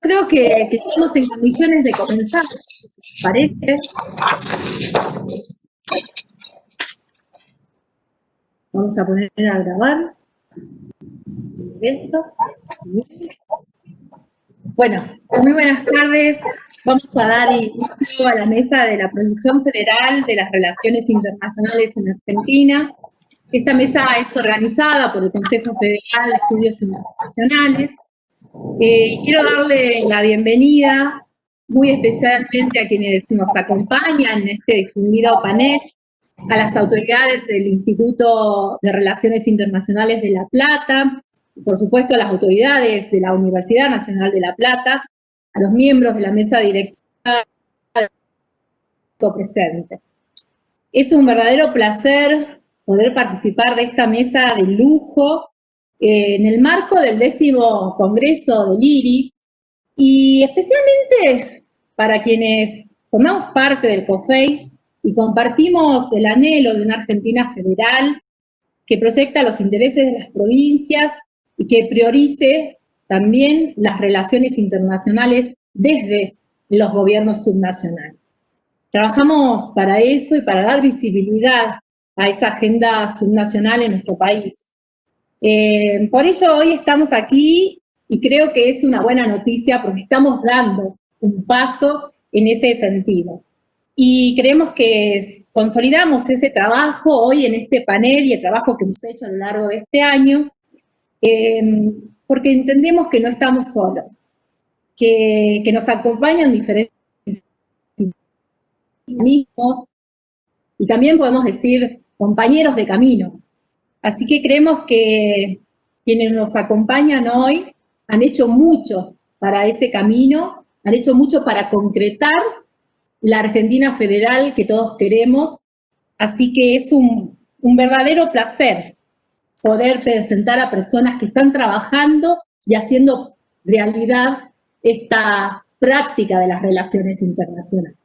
creo que estamos en condiciones de comenzar, ¿parece? Vamos a poner a grabar. Bueno, muy buenas tardes. Vamos a dar inicio a la mesa de la Proyección Federal de las Relaciones Internacionales en Argentina. Esta mesa es organizada por el Consejo Federal de Estudios Internacionales. Quiero darle la bienvenida muy especialmente a quienes nos acompañan en este difundido panel, a las autoridades del Instituto de Relaciones Internacionales de La Plata, y por supuesto a las autoridades de la Universidad Nacional de La Plata, a los miembros de la mesa directiva presente. Es un verdadero placer poder participar de esta mesa de lujo en el marco del 10º Congreso del IRI, y especialmente para quienes formamos parte del COFEI y compartimos el anhelo de una Argentina federal que proyecta los intereses de las provincias y que priorice también las relaciones internacionales desde los gobiernos subnacionales. Trabajamos para eso y para dar visibilidad a esa agenda subnacional en nuestro país. Por ello hoy estamos aquí y creo que es una buena noticia porque estamos dando un paso en ese sentido. Y creemos que consolidamos ese trabajo hoy en este panel y el trabajo que hemos hecho a lo largo de este año, porque entendemos que no estamos solos, que nos acompañan diferentes amigos y también podemos decir compañeros de camino. Así que creemos que quienes nos acompañan hoy han hecho mucho para ese camino, han hecho mucho para concretar la Argentina federal que todos queremos. Así que es un verdadero placer poder presentar a personas que están trabajando y haciendo realidad esta práctica de las relaciones internacionales.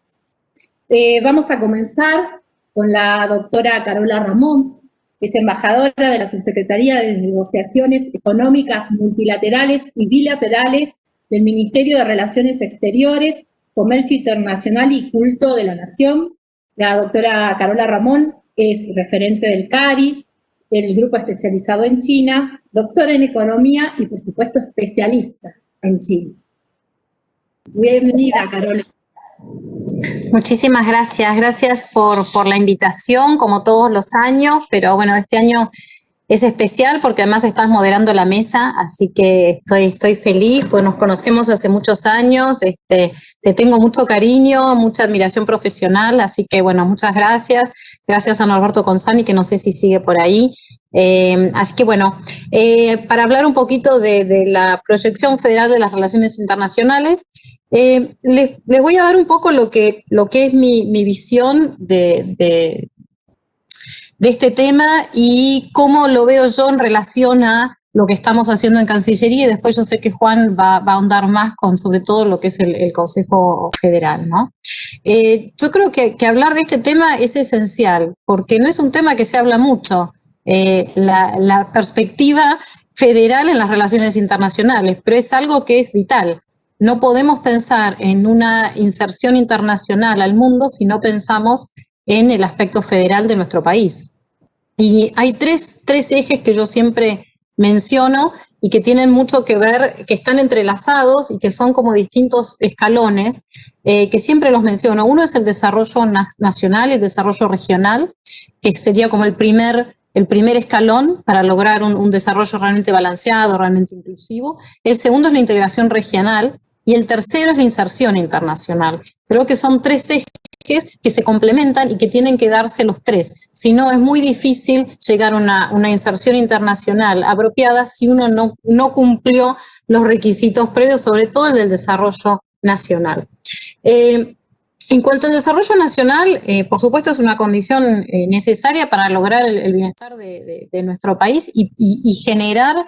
Vamos a comenzar con la doctora Carola Ramón, que es embajadora de la Subsecretaría de Negociaciones Económicas Multilaterales y Bilaterales del Ministerio de Relaciones Exteriores, Comercio Internacional y Culto de la Nación. La doctora Carola Ramón es referente del CARI, el grupo especializado en China, doctora en Economía y, por supuesto, especialista en China. Bienvenida, Carola. Muchísimas gracias, gracias por la invitación, como todos los años, pero bueno, este año es especial porque además estás moderando la mesa, así que estoy feliz, pues nos conocemos hace muchos años, te tengo mucho cariño, mucha admiración profesional, así que bueno, muchas gracias. Gracias a Norberto Consani, que no sé si sigue por ahí. Así que bueno, para hablar un poquito de la Proyección Federal de las Relaciones Internacionales, les voy a dar un poco lo que es mi visión de este tema y cómo lo veo yo en relación a lo que estamos haciendo en Cancillería, y después yo sé que Juan va a ahondar más con sobre todo lo que es el Consejo Federal, ¿no? Yo creo que hablar de este tema es esencial, porque no es un tema que se habla mucho, la perspectiva federal en las relaciones internacionales, pero es algo que es vital. No podemos pensar en una inserción internacional al mundo si no pensamos en el aspecto federal de nuestro país. Y hay tres ejes que yo siempre menciono y que tienen mucho que ver, que están entrelazados y que son como distintos escalones, que siempre los menciono. Uno es el desarrollo nacional y el desarrollo regional, que sería como el primer escalón para lograr un desarrollo realmente balanceado, realmente inclusivo. El segundo es la integración regional y el tercero es la inserción internacional. Creo que son tres ejes que se complementan y que tienen que darse los tres. Si no, es muy difícil llegar a una inserción internacional apropiada si uno no cumplió los requisitos previos, sobre todo el del desarrollo nacional. En cuanto al desarrollo nacional, por supuesto es una condición necesaria para lograr el bienestar de nuestro país y generar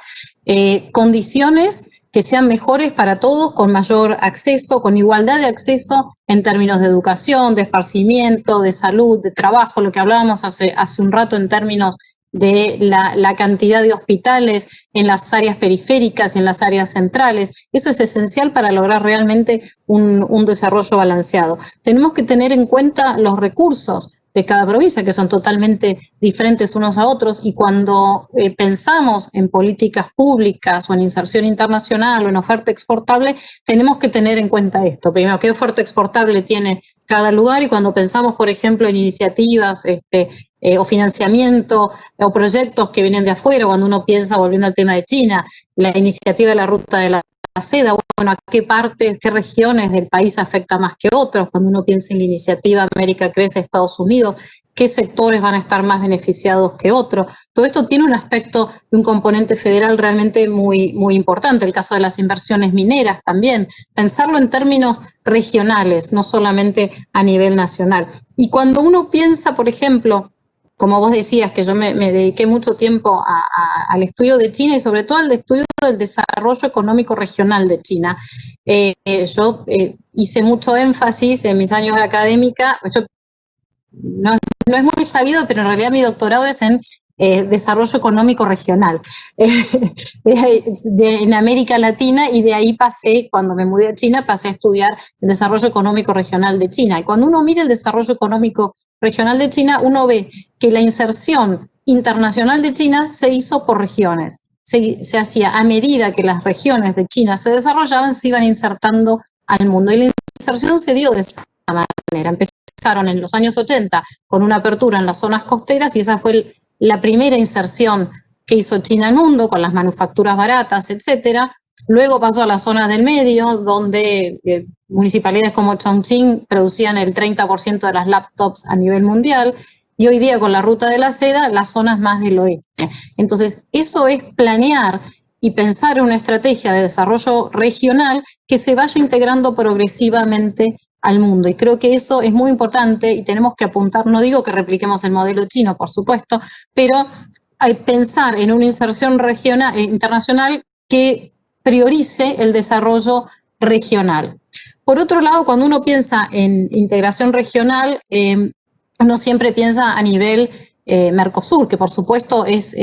condiciones que sean mejores para todos, con mayor acceso, con igualdad de acceso en términos de educación, de esparcimiento, de salud, de trabajo, lo que hablábamos hace un rato en términos de la cantidad de hospitales en las áreas periféricas y en las áreas centrales. Eso es esencial para lograr realmente un desarrollo balanceado. Tenemos que tener en cuenta los recursos de cada provincia, que son totalmente diferentes unos a otros, y cuando pensamos en políticas públicas o en inserción internacional o en oferta exportable, tenemos que tener en cuenta esto. Primero, qué oferta exportable tiene cada lugar, y cuando pensamos, por ejemplo, en iniciativas o financiamiento o proyectos que vienen de afuera, cuando uno piensa, volviendo al tema de China, la iniciativa de la ruta de la seda, bueno, a qué partes, qué regiones del país afecta más que otros, cuando uno piensa en la iniciativa América Crece Estados Unidos, qué sectores van a estar más beneficiados que otros. Todo esto tiene un aspecto de un componente federal realmente muy, muy importante. El caso de las inversiones mineras también, pensarlo en términos regionales, no solamente a nivel nacional. Y cuando uno piensa, por ejemplo, como vos decías, que yo me dediqué mucho tiempo al estudio de China y sobre todo al estudio del desarrollo económico regional de China. Yo hice mucho énfasis en mis años de académica. Yo no es muy sabido, pero en realidad mi doctorado es en desarrollo económico regional en América Latina, y de ahí pasé, cuando me mudé a China, pasé a estudiar el desarrollo económico regional de China. Y cuando uno mira el desarrollo económico regional de China, uno ve que la inserción internacional de China se hizo por regiones. Se hacía a medida que las regiones de China se desarrollaban, se iban insertando al mundo. Y la inserción se dio de esa manera. Empezaron en los años 80 con una apertura en las zonas costeras, y esa fue la primera inserción que hizo China al mundo, con las manufacturas baratas, etcétera. Luego pasó a las zonas del medio, donde municipalidades como Chongqing producían el 30% de las laptops a nivel mundial, y hoy día con la ruta de la seda, las zonas más del oeste. Entonces, eso es planear y pensar en una estrategia de desarrollo regional que se vaya integrando progresivamente al mundo. Y creo que eso es muy importante y tenemos que apuntar, no digo que repliquemos el modelo chino, por supuesto, pero hay pensar en una inserción regional, internacional que priorice el desarrollo regional. Por otro lado, cuando uno piensa en integración regional, uno siempre piensa a nivel Mercosur, que por supuesto es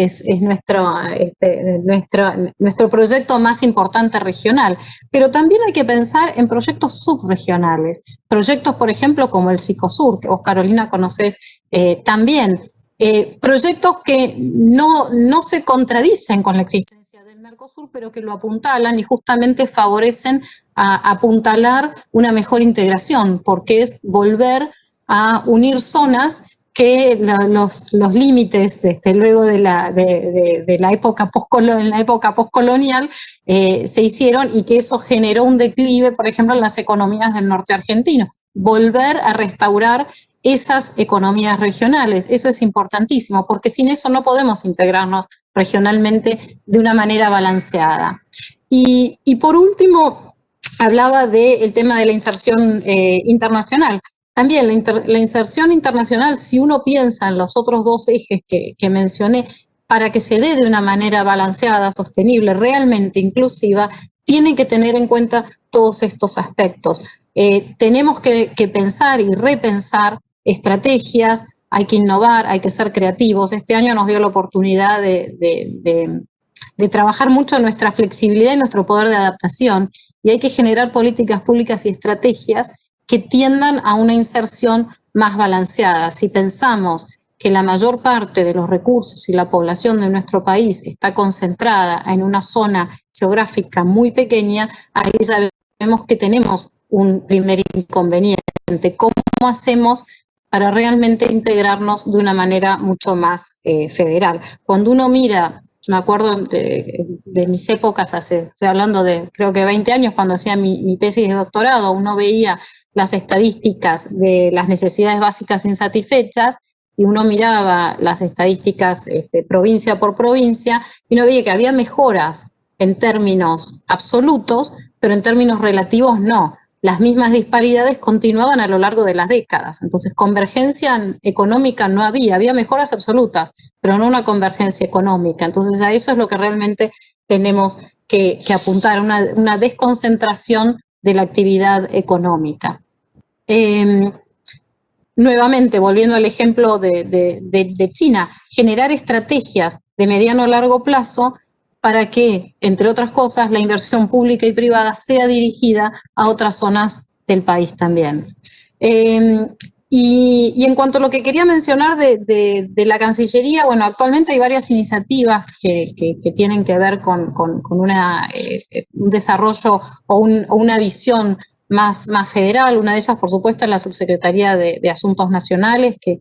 nuestro proyecto más importante regional, pero también hay que pensar en proyectos subregionales, proyectos, por ejemplo, como el Sicosur, que vos, Carolina, conocés también, proyectos que no se contradicen con la existencia del Mercosur, pero que lo apuntalan y justamente favorecen a apuntalar una mejor integración, porque es volver a unir zonas que los límites, desde luego de la época postcolonial, se hicieron, y que eso generó un declive, por ejemplo, en las economías del norte argentino. Volver a restaurar esas economías regionales, eso es importantísimo, porque sin eso no podemos integrarnos regionalmente de una manera balanceada. Y por último, hablaba del tema de la inserción internacional. También la inserción internacional, si uno piensa en los otros dos ejes que mencioné, para que se dé de una manera balanceada, sostenible, realmente inclusiva, tiene que tener en cuenta todos estos aspectos. Tenemos que pensar y repensar estrategias, hay que innovar, hay que ser creativos. Este año nos dio la oportunidad de trabajar mucho nuestra flexibilidad y nuestro poder de adaptación, y hay que generar políticas públicas y estrategias que tiendan a una inserción más balanceada. Si pensamos que la mayor parte de los recursos y la población de nuestro país está concentrada en una zona geográfica muy pequeña, ahí ya vemos que tenemos un primer inconveniente. ¿Cómo hacemos para realmente integrarnos de una manera mucho más federal? Cuando uno mira, me acuerdo de mis épocas, estoy hablando de creo que 20 años, cuando hacía mi tesis de doctorado, uno veía las estadísticas de las necesidades básicas insatisfechas, y uno miraba las estadísticas provincia por provincia, y uno veía que había mejoras en términos absolutos, pero en términos relativos no. Las mismas disparidades continuaban a lo largo de las décadas. Entonces, convergencia económica no había mejoras absolutas, pero no una convergencia económica. Entonces, a eso es lo que realmente tenemos que apuntar, una desconcentración de la actividad económica. nuevamente, volviendo al ejemplo de China, generar estrategias de mediano a largo plazo para que, entre otras cosas, la inversión pública y privada sea dirigida a otras zonas del país también. Y en cuanto a lo que quería mencionar de la Cancillería, bueno, actualmente hay varias iniciativas que tienen que ver con un desarrollo o una visión más federal. Una de ellas, por supuesto, es la Subsecretaría de Asuntos Nacionales, que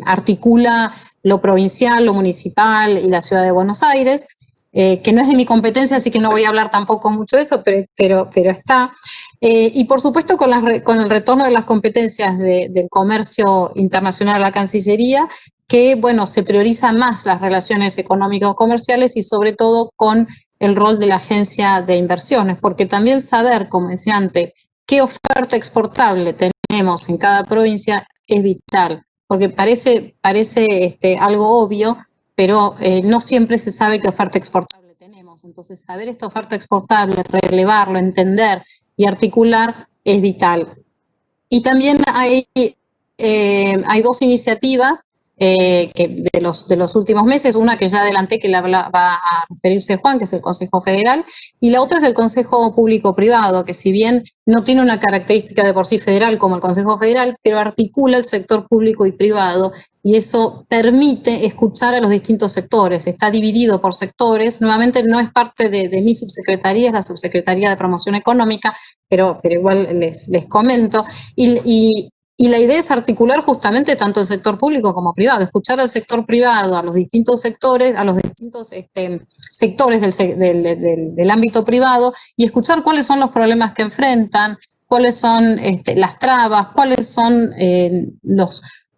articula lo provincial, lo municipal y la Ciudad de Buenos Aires, que no es de mi competencia, así que no voy a hablar tampoco mucho de eso, pero está. Y por supuesto con el retorno de las competencias del comercio internacional a la Cancillería, que bueno, se priorizan más las relaciones económico-comerciales y sobre todo con el rol de la agencia de inversiones, porque también saber, como decía antes, qué oferta exportable tenemos en cada provincia es vital, porque parece algo obvio, pero no siempre se sabe qué oferta exportable tenemos. Entonces, saber esta oferta exportable, relevarlo, entender y articular es vital. Y también hay dos iniciativas que de los últimos meses, una que ya adelanté que va a referirse Juan, que es el Consejo Federal, y la otra es el Consejo Público-Privado, que si bien no tiene una característica de por sí federal como el Consejo Federal, pero articula el sector público y privado, y eso permite escuchar a los distintos sectores. Está dividido por sectores, nuevamente no es parte de mi subsecretaría, es la Subsecretaría de Promoción Económica, pero igual les comento, y la idea es articular justamente tanto el sector público como privado, escuchar al sector privado, a los distintos sectores, a los distintos sectores del ámbito privado y escuchar cuáles son los problemas que enfrentan, cuáles son las trabas, cuáles son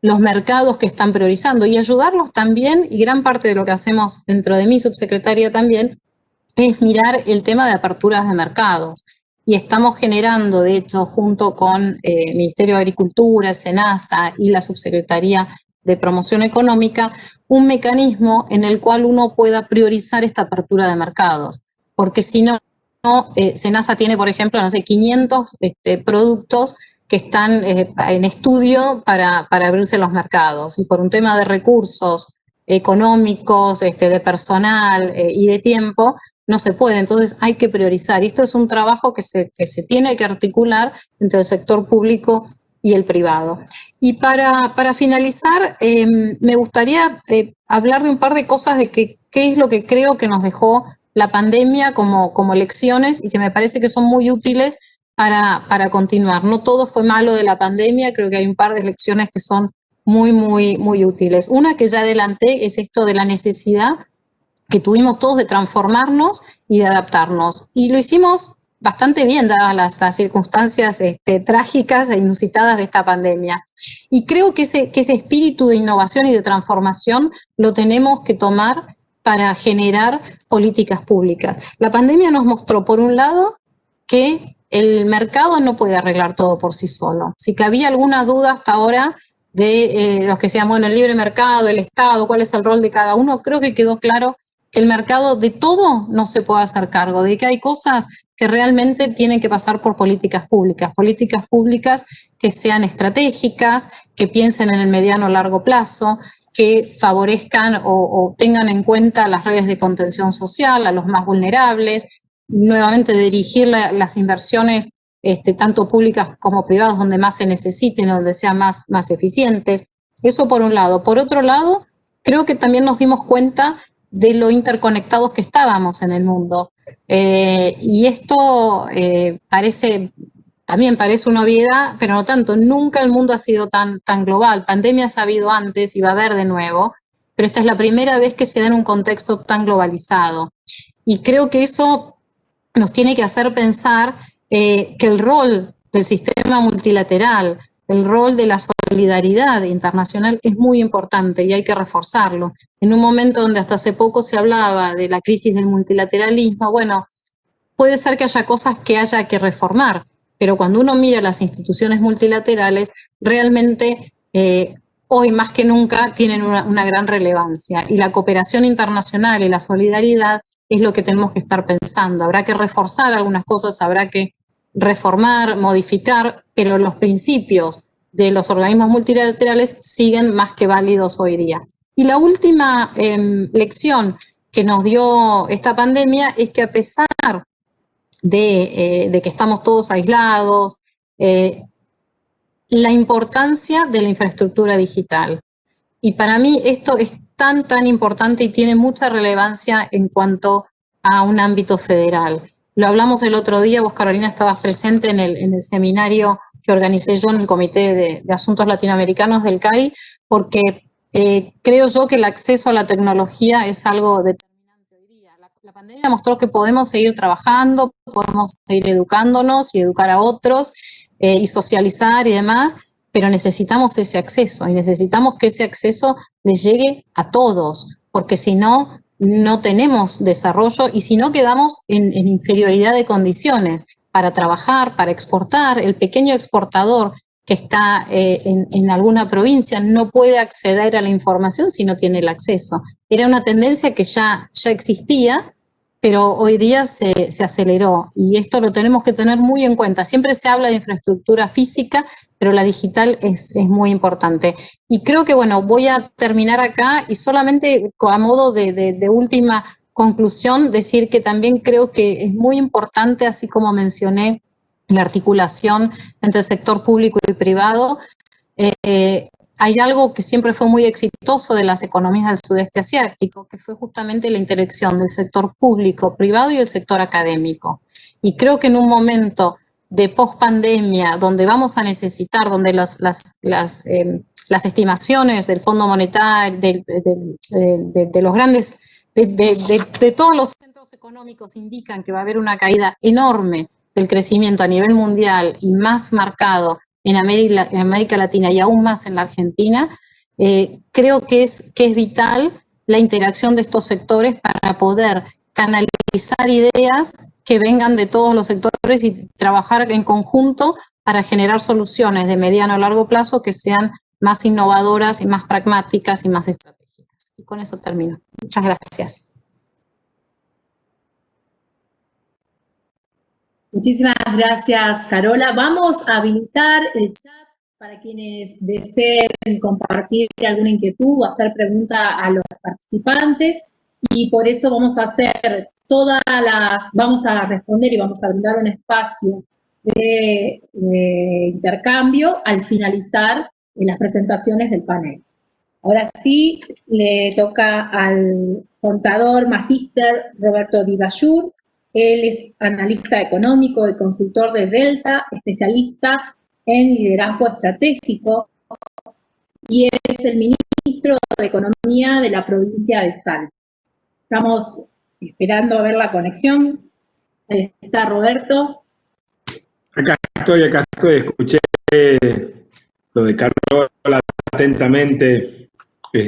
los mercados que están priorizando y ayudarlos también, y gran parte de lo que hacemos dentro de mi subsecretaría también, es mirar el tema de aperturas de mercados. Y estamos generando, de hecho, junto con el Ministerio de Agricultura, SENASA y la Subsecretaría de Promoción Económica, un mecanismo en el cual uno pueda priorizar esta apertura de mercados. Porque si no, SENASA tiene, por ejemplo, no sé, 500 productos que están en estudio para abrirse los mercados. Y por un tema de recursos económicos, de personal y de tiempo, no se puede. Entonces hay que priorizar. Y esto es un trabajo que se tiene que articular entre el sector público y el privado. Y para finalizar, me gustaría hablar de un par de cosas de qué es lo que creo que nos dejó la pandemia como lecciones y que me parece que son muy útiles para continuar. No todo fue malo de la pandemia, creo que hay un par de lecciones que son muy, muy, muy útiles. Una que ya adelanté es esto de la necesidad que tuvimos todos de transformarnos y de adaptarnos. Y lo hicimos bastante bien, dadas las circunstancias trágicas e inusitadas de esta pandemia. Y creo que ese espíritu de innovación y de transformación lo tenemos que tomar para generar políticas públicas. La pandemia nos mostró, por un lado, que el mercado no puede arreglar todo por sí solo. Si que había alguna duda hasta ahora de los que sean, bueno, el libre mercado, el Estado, cuál es el rol de cada uno, creo que quedó claro que el mercado de todo no se puede hacer cargo, de que hay cosas que realmente tienen que pasar por políticas públicas que sean estratégicas, que piensen en el mediano o largo plazo, que favorezcan o tengan en cuenta las redes de contención social, a los más vulnerables, nuevamente dirigir las inversiones tanto públicas como privadas donde más se necesiten, donde sean más eficientes. Eso por un lado. Por otro lado, creo que también nos dimos cuenta de lo interconectados que estábamos en el mundo. Y esto también parece una obviedad, pero no tanto. Nunca el mundo ha sido tan global. Pandemias ha habido antes y va a haber de nuevo, pero esta es la primera vez que se da en un contexto tan globalizado. Y creo que eso nos tiene que hacer pensar que el rol del sistema multilateral, el rol de la solidaridad internacional es muy importante y hay que reforzarlo. En un momento donde hasta hace poco se hablaba de la crisis del multilateralismo, bueno, puede ser que haya cosas que haya que reformar, pero cuando uno mira las instituciones multilaterales, realmente hoy más que nunca tienen una gran relevancia. Y la cooperación internacional y la solidaridad es lo que tenemos que estar pensando. Habrá que reforzar algunas cosas, habrá que reformar, modificar, pero los principios de los organismos multilaterales siguen más que válidos hoy día. Y la última lección que nos dio esta pandemia es que a pesar de que estamos todos aislados, la importancia de la infraestructura digital. Y para mí esto es tan importante y tiene mucha relevancia en cuanto a un ámbito federal. Lo hablamos el otro día, vos, Carolina, estabas presente en el seminario que organicé yo en el Comité de Asuntos Latinoamericanos del CAI, porque creo yo que el acceso a la tecnología es algo determinante hoy día. La pandemia mostró que podemos seguir trabajando, podemos seguir educándonos y educar a otros y socializar y demás, pero necesitamos ese acceso y necesitamos que ese acceso les llegue a todos, porque si no, no tenemos desarrollo y si no quedamos en inferioridad de condiciones para trabajar, para exportar. El pequeño exportador que está en alguna provincia no puede acceder a la información si no tiene el acceso. Era una tendencia que ya existía, pero hoy día se aceleró y esto lo tenemos que tener muy en cuenta. Siempre se habla de infraestructura física, pero la digital es muy importante. Y creo que, bueno, voy a terminar acá y solamente a modo de última conclusión decir que también creo que es muy importante, así como mencioné, la articulación entre el sector público y privado. Hay algo que siempre fue muy exitoso de las economías del sudeste asiático, que fue justamente la interacción del sector público, privado y el sector académico. Y creo que en un momento de post-pandemia, donde vamos a necesitar, donde las estimaciones del Fondo Monetario, de los grandes, de todos los centros económicos indican que va a haber una caída enorme del crecimiento a nivel mundial y más marcado en América Latina y aún más en la Argentina, creo que es vital la interacción de estos sectores para poder canalizar ideas que vengan de todos los sectores y trabajar en conjunto para generar soluciones de mediano a largo plazo que sean más innovadoras y más pragmáticas y más estratégicas. Y con eso termino. Muchas gracias. Muchísimas gracias, Carola. Vamos a habilitar el chat para quienes deseen compartir alguna inquietud o hacer preguntas a los participantes. Y por eso vamos a hacer vamos a responder y vamos a brindar un espacio de intercambio al finalizar las presentaciones del panel. Ahora sí, le toca al contador magíster Roberto Di Bayur. Él es analista económico y consultor de Delta, especialista en liderazgo estratégico y es el ministro de Economía de la provincia de Salta. Estamos esperando a ver la conexión. Ahí está Roberto. Acá estoy. Escuché lo de Carola atentamente.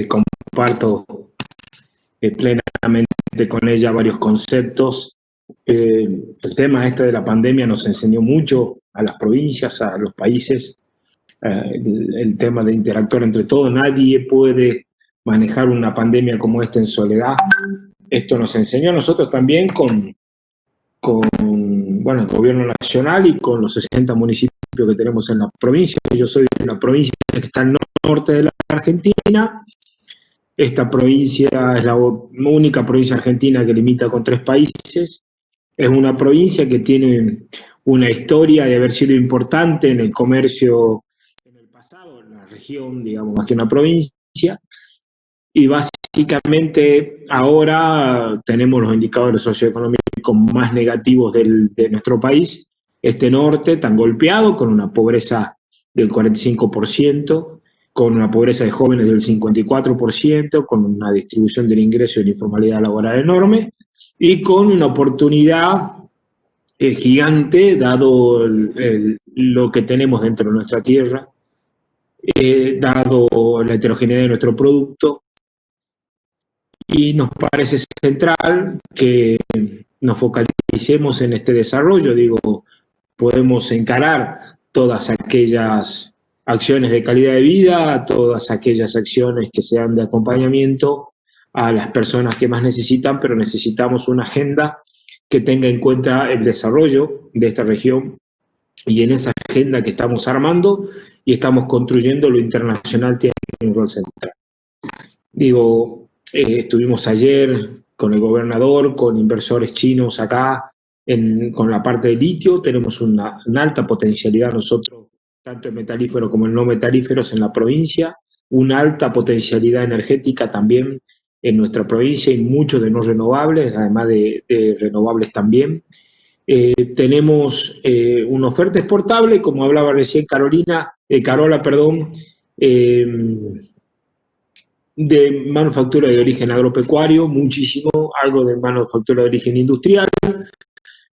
Comparto plenamente con ella varios conceptos. El tema de la pandemia nos enseñó mucho a las provincias, a los países, el tema de interactuar entre todos. Nadie puede manejar una pandemia como esta en soledad. Esto nos enseñó a nosotros también con el gobierno nacional y con los 60 municipios que tenemos en la provincia. Yo soy de una provincia que está al norte de la Argentina. Esta provincia es la única provincia argentina que limita con 3 países. Es una provincia que tiene una historia de haber sido importante en el comercio en el pasado, en la región, digamos, más que una provincia. Y básicamente ahora tenemos los indicadores socioeconómicos más negativos de nuestro país. Este norte tan golpeado, con una pobreza del 45%, con una pobreza de jóvenes del 54%, con una distribución del ingreso y la informalidad laboral enorme, y con una oportunidad gigante, dado lo que tenemos dentro de nuestra tierra, dado la heterogeneidad de nuestro producto, y nos parece central que nos focalicemos en este desarrollo. Digo, podemos encarar todas aquellas acciones de calidad de vida, todas aquellas acciones que sean de acompañamiento a las personas que más necesitan, pero necesitamos una agenda que tenga en cuenta el desarrollo de esta región y en esa agenda que estamos armando y estamos construyendo, lo internacional tiene un rol central. Digo, estuvimos ayer con el gobernador, con inversores chinos acá, con la parte de litio, tenemos una alta potencialidad nosotros, tanto en metalíferos como en no metalíferos en la provincia, una alta potencialidad energética también en nuestra provincia y mucho de no renovables, además de renovables también. Tenemos una oferta exportable, como hablaba recién Carola, perdón, de manufactura de origen agropecuario, muchísimo, algo de manufactura de origen industrial,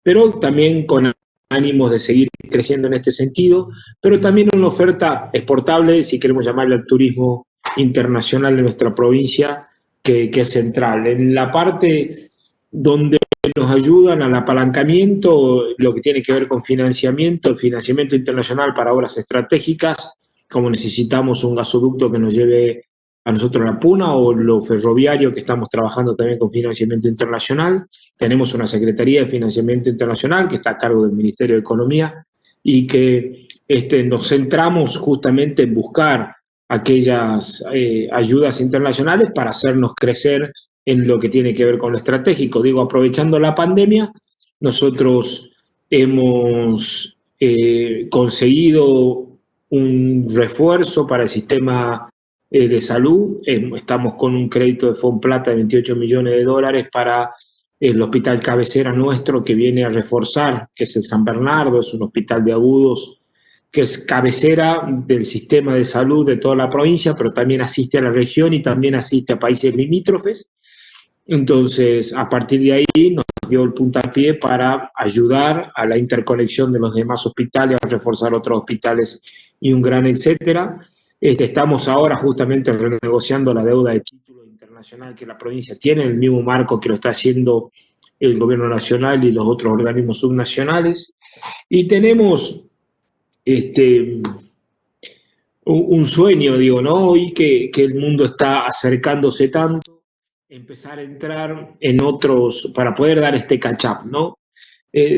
pero también con ánimos de seguir creciendo en este sentido, pero también una oferta exportable, si queremos llamarle al turismo internacional de nuestra provincia, que es central. En la parte donde nos ayudan al apalancamiento, lo que tiene que ver con financiamiento, el financiamiento internacional para obras estratégicas, como necesitamos un gasoducto que nos lleve a nosotros la Puna, o lo ferroviario, que estamos trabajando también con financiamiento internacional. Tenemos una Secretaría de Financiamiento Internacional que está a cargo del Ministerio de Economía y que nos centramos justamente en buscar aquellas ayudas internacionales para hacernos crecer en lo que tiene que ver con lo estratégico. Digo, aprovechando la pandemia, nosotros hemos conseguido un refuerzo para el sistema de salud. Estamos con un crédito de Fonplata de 28 millones de dólares para el hospital cabecera nuestro, que viene a reforzar, que es el San Bernardo, es un hospital de agudos que es cabecera del sistema de salud de toda la provincia, pero también asiste a la región y también asiste a países limítrofes. Entonces, a partir de ahí nos dio el puntapié para ayudar a la interconexión de los demás hospitales, a reforzar otros hospitales y un gran etcétera. Estamos ahora justamente renegociando la deuda de título internacional que la provincia tiene, en el mismo marco que lo está haciendo el gobierno nacional y los otros organismos subnacionales. Y tenemos un sueño, digo, ¿no? Hoy que el mundo está acercándose tanto, empezar a entrar en otros, para poder dar este catch-up, ¿no?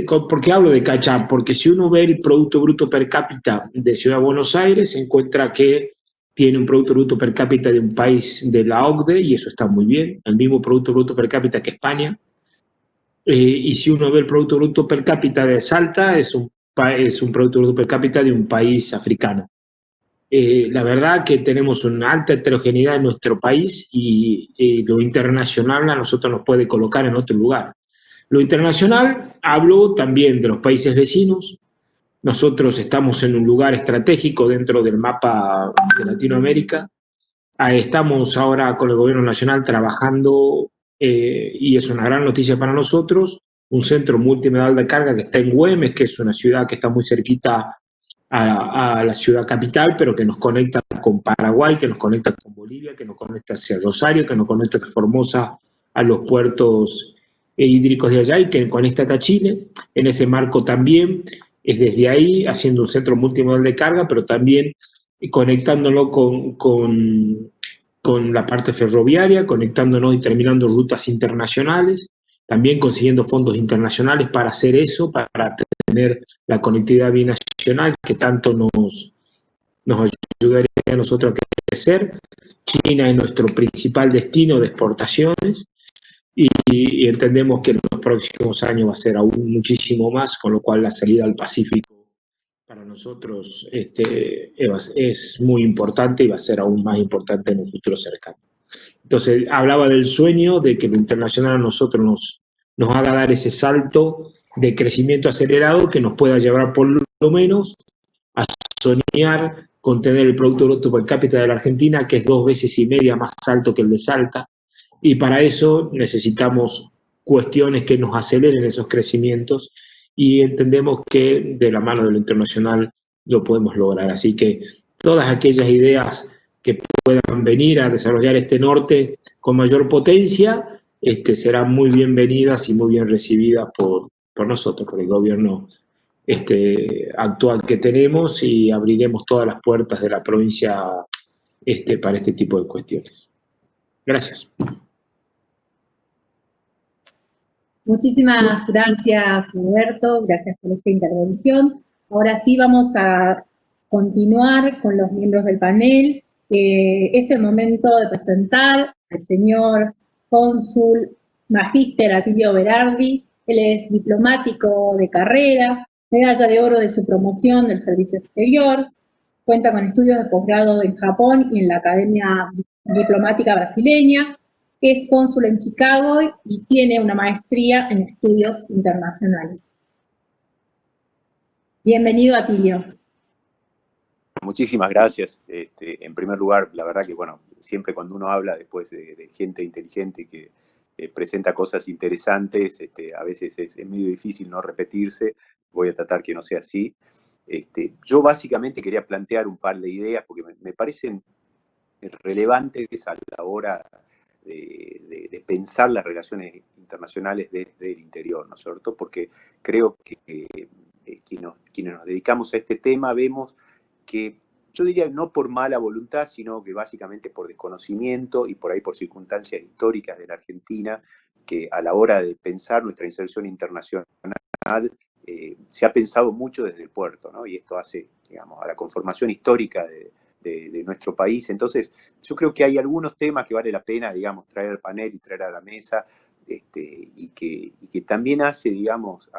¿Por qué hablo de catch-up? Porque si uno ve el Producto Bruto Per cápita de Ciudad de Buenos Aires, se encuentra que tiene un Producto Bruto Per cápita de un país de la OCDE, y eso está muy bien, el mismo Producto Bruto Per cápita que España. Y si uno ve el Producto Bruto Per cápita de Salta, es un Producto Bruto Per cápita de un país africano. La verdad que tenemos una alta heterogeneidad en nuestro país, y lo internacional a nosotros nos puede colocar en otro lugar. Lo internacional, hablo también de los países vecinos. Nosotros estamos en un lugar estratégico dentro del mapa de Latinoamérica. Estamos ahora con el gobierno nacional trabajando, y es una gran noticia para nosotros, un centro multimodal de carga que está en Güemes, que es una ciudad que está muy cerquita a la ciudad capital, pero que nos conecta con Paraguay, que nos conecta con Bolivia, que nos conecta hacia Rosario, que nos conecta hacia Formosa, a los puertos hídricos de allá, y que conecta hasta Chile. En ese marco también es desde ahí, haciendo un centro multimodal de carga, pero también conectándolo con la parte ferroviaria, conectándonos y terminando rutas internacionales, también consiguiendo fondos internacionales para hacer eso, para tener la conectividad binacional que tanto nos ayudaría a nosotros a crecer. China es nuestro principal destino de exportaciones, y entendemos que en los próximos años va a ser aún muchísimo más, con lo cual la salida al Pacífico para nosotros es muy importante y va a ser aún más importante en un futuro cercano. Entonces, hablaba del sueño de que lo internacional a nosotros nos haga dar ese salto de crecimiento acelerado que nos pueda llevar por lo menos a soñar con tener el Producto Bruto Per cápita de la Argentina, que es 2,5 veces más alto que el de Salta, y para eso necesitamos cuestiones que nos aceleren esos crecimientos, y entendemos que de la mano de lo internacional lo podemos lograr. Así que todas aquellas ideas que puedan venir a desarrollar este norte con mayor potencia serán muy bienvenidas y muy bien recibidas por nosotros, por el gobierno actual que tenemos, y abriremos todas las puertas de la provincia para este tipo de cuestiones. Gracias. Muchísimas gracias, Roberto. Gracias por esta intervención. Ahora sí vamos a continuar con los miembros del panel. Es el momento de presentar al señor cónsul magíster Atilio Berardi. Él es diplomático de carrera, medalla de oro de su promoción del servicio exterior, cuenta con estudios de posgrado en Japón y en la Academia Diplomática Brasileña, es cónsul en Chicago y tiene una maestría en estudios internacionales. Bienvenido, Atilio. Muchísimas gracias. En primer lugar, la verdad que, bueno, siempre cuando uno habla después de gente inteligente que presenta cosas interesantes, a veces es medio difícil no repetirse. Voy a tratar que no sea así. Yo básicamente quería plantear un par de ideas porque me parecen relevantes a la hora de pensar las relaciones internacionales desde el interior, ¿no es cierto? Porque creo que quienes nos dedicamos a este tema vemos que, yo diría no por mala voluntad, sino que básicamente por desconocimiento y por ahí por circunstancias históricas de la Argentina, que a la hora de pensar nuestra inserción internacional se ha pensado mucho desde el puerto, ¿no? Y esto hace, digamos, a la conformación histórica de nuestro país. Entonces, yo creo que hay algunos temas que vale la pena, digamos, traer al panel y traer a la mesa, y que también hace, digamos,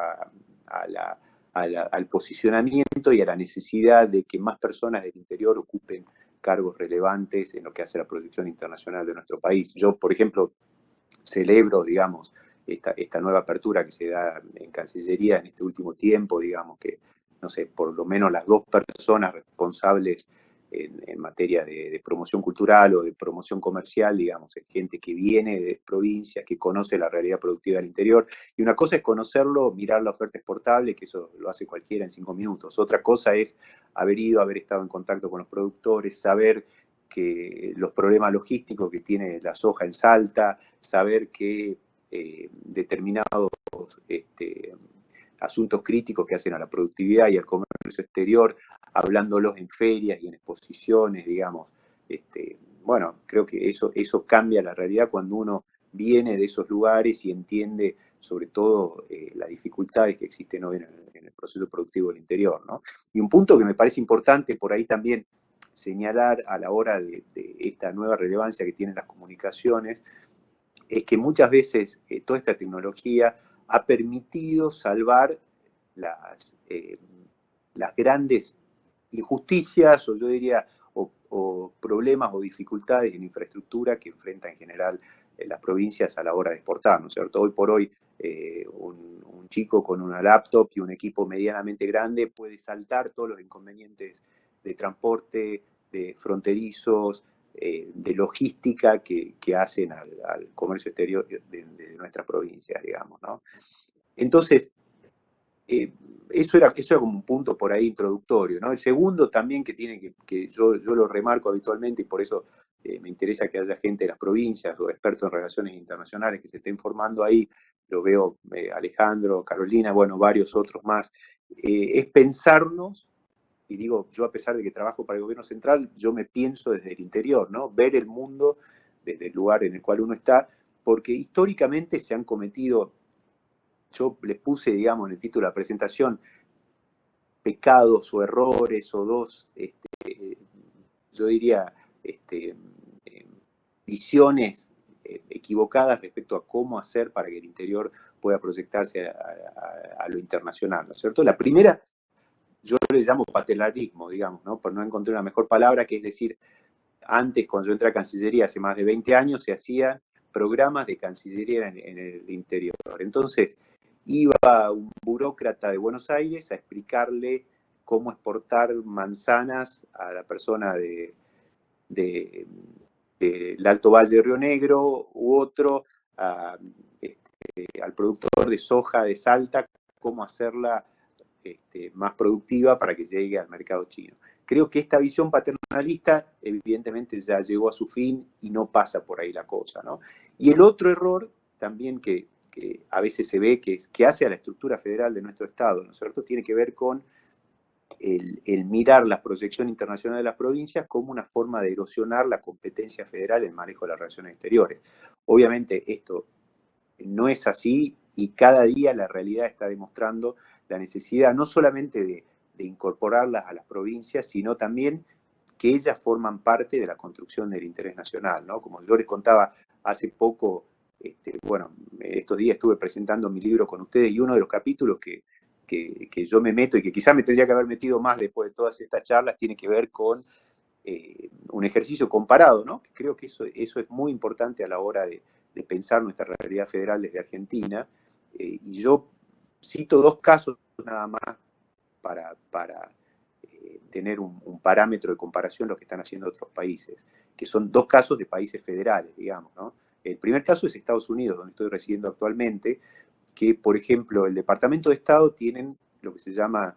al posicionamiento y a la necesidad de que más personas del interior ocupen cargos relevantes en lo que hace la proyección internacional de nuestro país. Yo, por ejemplo, celebro, digamos, esta nueva apertura que se da en Cancillería en este último tiempo, digamos, que, no sé, por lo menos las dos personas responsables en materia de promoción cultural o de promoción comercial, digamos, es gente que viene de provincias, que conoce la realidad productiva del interior. Y una cosa es conocerlo, mirar la oferta exportable, que eso lo hace cualquiera en 5 minutos. Otra cosa es haber estado en contacto con los productores, saber que los problemas logísticos que tiene la soja en Salta, saber que determinados asuntos críticos que hacen a la productividad y al comercio exterior, hablándolos en ferias y en exposiciones, digamos. Bueno, creo que eso cambia la realidad cuando uno viene de esos lugares y entiende sobre todo las dificultades que existen hoy en el proceso productivo del interior, ¿no? Y un punto que me parece importante por ahí también señalar a la hora de esta nueva relevancia que tienen las comunicaciones, es que muchas veces toda esta tecnología ha permitido salvar las grandes injusticias, o yo diría, o problemas o dificultades en infraestructura que enfrentan en general las provincias a la hora de exportar, ¿no es cierto? Hoy por hoy, un chico con una laptop y un equipo medianamente grande puede saltar todos los inconvenientes de transporte, de fronterizos, de logística que hacen al comercio exterior de nuestras provincias, digamos, ¿no? Entonces, eso era como un punto por ahí introductorio, ¿no? El segundo también que yo lo remarco habitualmente y por eso me interesa que haya gente de las provincias o expertos en relaciones internacionales que se estén formando ahí, lo veo Alejandro, Carolina, bueno, varios otros más, es pensarnos, y digo, yo a pesar de que trabajo para el gobierno central, yo me pienso desde el interior, ¿no? Ver el mundo desde el lugar en el cual uno está, porque históricamente se han cometido, yo les puse, digamos, en el título de la presentación, pecados o errores o dos, yo diría, visiones equivocadas respecto a cómo hacer para que el interior pueda proyectarse a lo internacional, ¿no es cierto? La primera, yo le llamo paternalismo, digamos, ¿no? Por no encontrar una mejor palabra, que es decir, antes, cuando yo entré a Cancillería hace más de 20 años, se hacían programas de Cancillería en el interior. Entonces, iba un burócrata de Buenos Aires a explicarle cómo exportar manzanas a la persona del Alto Valle de Río Negro u otro, al productor de soja de Salta, cómo hacerla más productiva para que llegue al mercado chino. Creo que esta visión paternalista evidentemente ya llegó a su fin y no pasa por ahí la cosa, ¿no? Y el otro error también que a veces se ve que hace a la estructura federal de nuestro Estado, ¿no es cierto?, tiene que ver con el mirar la proyección internacional de las provincias como una forma de erosionar la competencia federal en el manejo de las relaciones exteriores. Obviamente esto no es así y cada día la realidad está demostrando la necesidad no solamente incorporarlas a las provincias, sino también que ellas forman parte de la construcción del interés nacional, ¿no? Como yo les contaba hace poco, bueno, estos días estuve presentando mi libro con ustedes y uno de los capítulos que yo me meto y que quizás me tendría que haber metido más después de todas estas charlas tiene que ver con un ejercicio comparado, ¿no? Que creo que eso es muy importante a la hora de pensar nuestra realidad federal desde Argentina. Y yo cito dos casos nada más para tener un parámetro de comparación lo que están haciendo otros países, que son dos casos de países federales, digamos, ¿no? El primer caso es Estados Unidos, donde estoy residiendo actualmente, que, por ejemplo, el Departamento de Estado tienen lo que se llama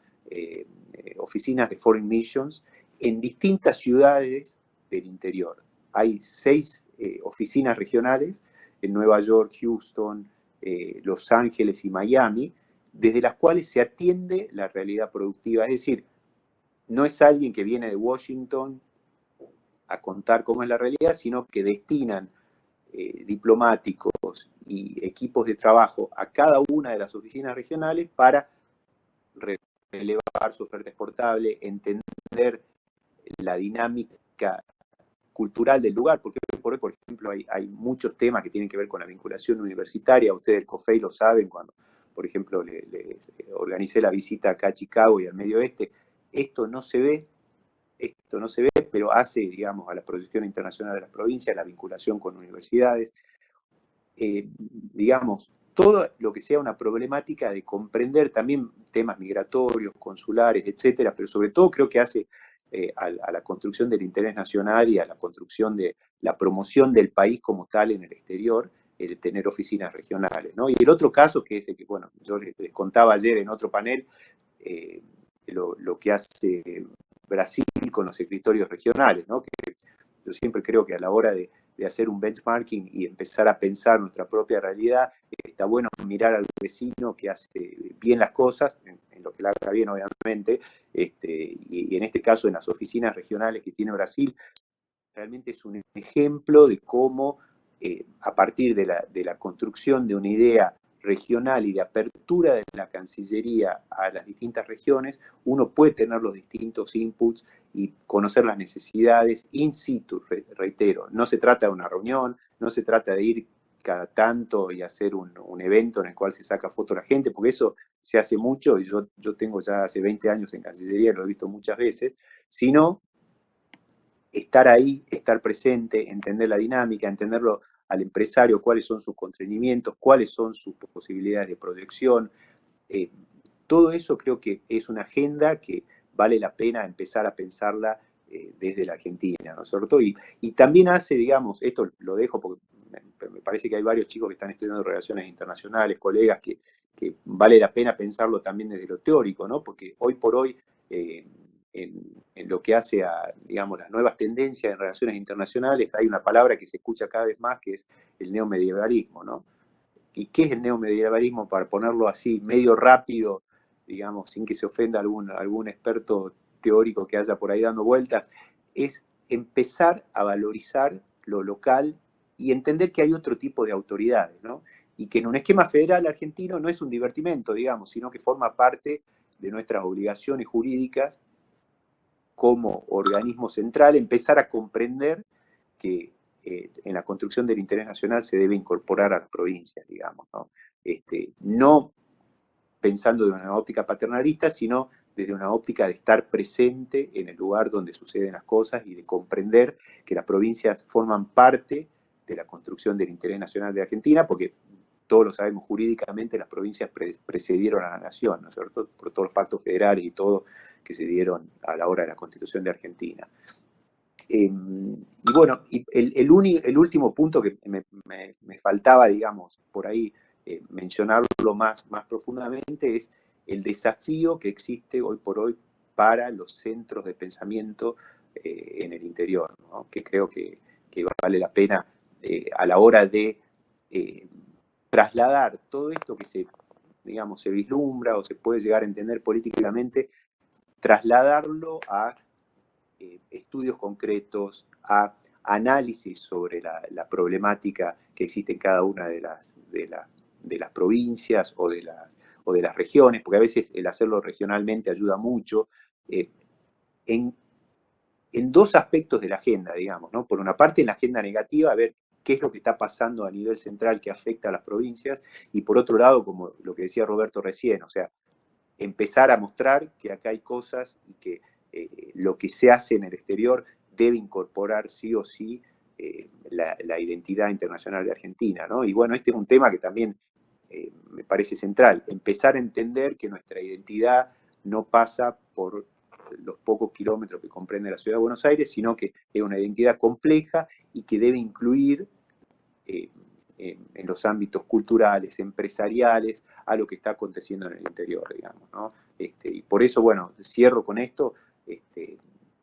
oficinas de Foreign Missions en distintas ciudades del interior. Hay 6 oficinas regionales en Nueva York, Houston, Los Ángeles y Miami, desde las cuales se atiende la realidad productiva. Es decir, no es alguien que viene de Washington a contar cómo es la realidad, sino que destinan diplomáticos y equipos de trabajo a cada una de las oficinas regionales para relevar su oferta exportable, entender la dinámica cultural del lugar, porque por ejemplo, hay muchos temas que tienen que ver con la vinculación universitaria. Ustedes del COFEI lo saben, cuando, por ejemplo, les organicé la visita acá a Chicago y al Medio Oeste. Esto no se ve, pero hace, digamos, a la proyección internacional de las provincias, la vinculación con universidades, digamos, todo lo que sea una problemática de comprender también temas migratorios, consulares, etcétera, pero sobre todo creo que hace a la construcción del interés nacional y a la construcción de la promoción del país como tal en el exterior, el tener oficinas regionales, ¿no? Y el otro caso, que es el que, bueno, yo les contaba ayer en otro panel, lo que hace Brasil con los escritorios regionales, ¿no? Que yo siempre creo que a la hora de hacer un benchmarking y empezar a pensar nuestra propia realidad, está bueno mirar al vecino que hace bien las cosas, en lo que la haga bien obviamente, y en este caso en las oficinas regionales que tiene Brasil, realmente es un ejemplo de cómo a partir de la construcción de una idea regional y de apertura de la Cancillería a las distintas regiones, uno puede tener los distintos inputs y conocer las necesidades in situ, reitero. No se trata de una reunión, no se trata de ir cada tanto y hacer un evento en el cual se saca foto a la gente, porque eso se hace mucho, y yo tengo ya hace 20 años en Cancillería, lo he visto muchas veces, sino estar ahí, estar presente, entender la dinámica, entenderlo al empresario, cuáles son sus constreñimientos, cuáles son sus posibilidades de proyección. Todo eso creo que es una agenda que vale la pena empezar a pensarla desde la Argentina, ¿no es cierto? Y también hace, digamos, esto lo dejo porque me parece que hay varios chicos que están estudiando relaciones internacionales, colegas, que vale la pena pensarlo también desde lo teórico, ¿no? Porque hoy por hoy, en lo que hace a, digamos, las nuevas tendencias en relaciones internacionales, hay una palabra que se escucha cada vez más, que es el neomedievalismo, ¿no? ¿Y qué es el neomedievalismo? Para ponerlo así, medio rápido, digamos, sin que se ofenda algún experto teórico que haya por ahí dando vueltas, es empezar a valorizar lo local y entender que hay otro tipo de autoridades, ¿no? Y que en un esquema federal argentino no es un divertimento, digamos, sino que forma parte de nuestras obligaciones jurídicas como organismo central, empezar a comprender que en la construcción del interés nacional se debe incorporar a las provincias, digamos, ¿no? No pensando de una óptica paternalista, sino desde una óptica de estar presente en el lugar donde suceden las cosas y de comprender que las provincias forman parte de la construcción del interés nacional de Argentina, porque todos lo sabemos jurídicamente, las provincias precedieron a la nación, ¿no es cierto? Por todos los pactos federales y todo que se dieron a la hora de la Constitución de Argentina. Y bueno, y el último punto que me faltaba, digamos, por ahí mencionarlo más profundamente es el desafío que existe hoy por hoy para los centros de pensamiento en el interior, ¿no? Que creo que vale la pena a la hora de trasladar todo esto que digamos, se vislumbra o se puede llegar a entender políticamente, trasladarlo a estudios concretos, a análisis sobre la problemática que existe en cada una de las provincias o o de las regiones, porque a veces el hacerlo regionalmente ayuda mucho, en dos aspectos de la agenda, digamos, ¿no? Por una parte, en la agenda negativa, a ver qué es lo que está pasando a nivel central que afecta a las provincias, y por otro lado, como lo que decía Roberto recién, o sea, empezar a mostrar que acá hay cosas y que lo que se hace en el exterior debe incorporar sí o sí la identidad internacional de Argentina, ¿no? Y bueno, este es un tema que también me parece central, empezar a entender que nuestra identidad no pasa por los pocos kilómetros que comprende la ciudad de Buenos Aires, sino que es una identidad compleja y que debe incluir en los ámbitos culturales, empresariales, a lo que está aconteciendo en el interior, digamos, ¿no? Y por eso, bueno, cierro con esto,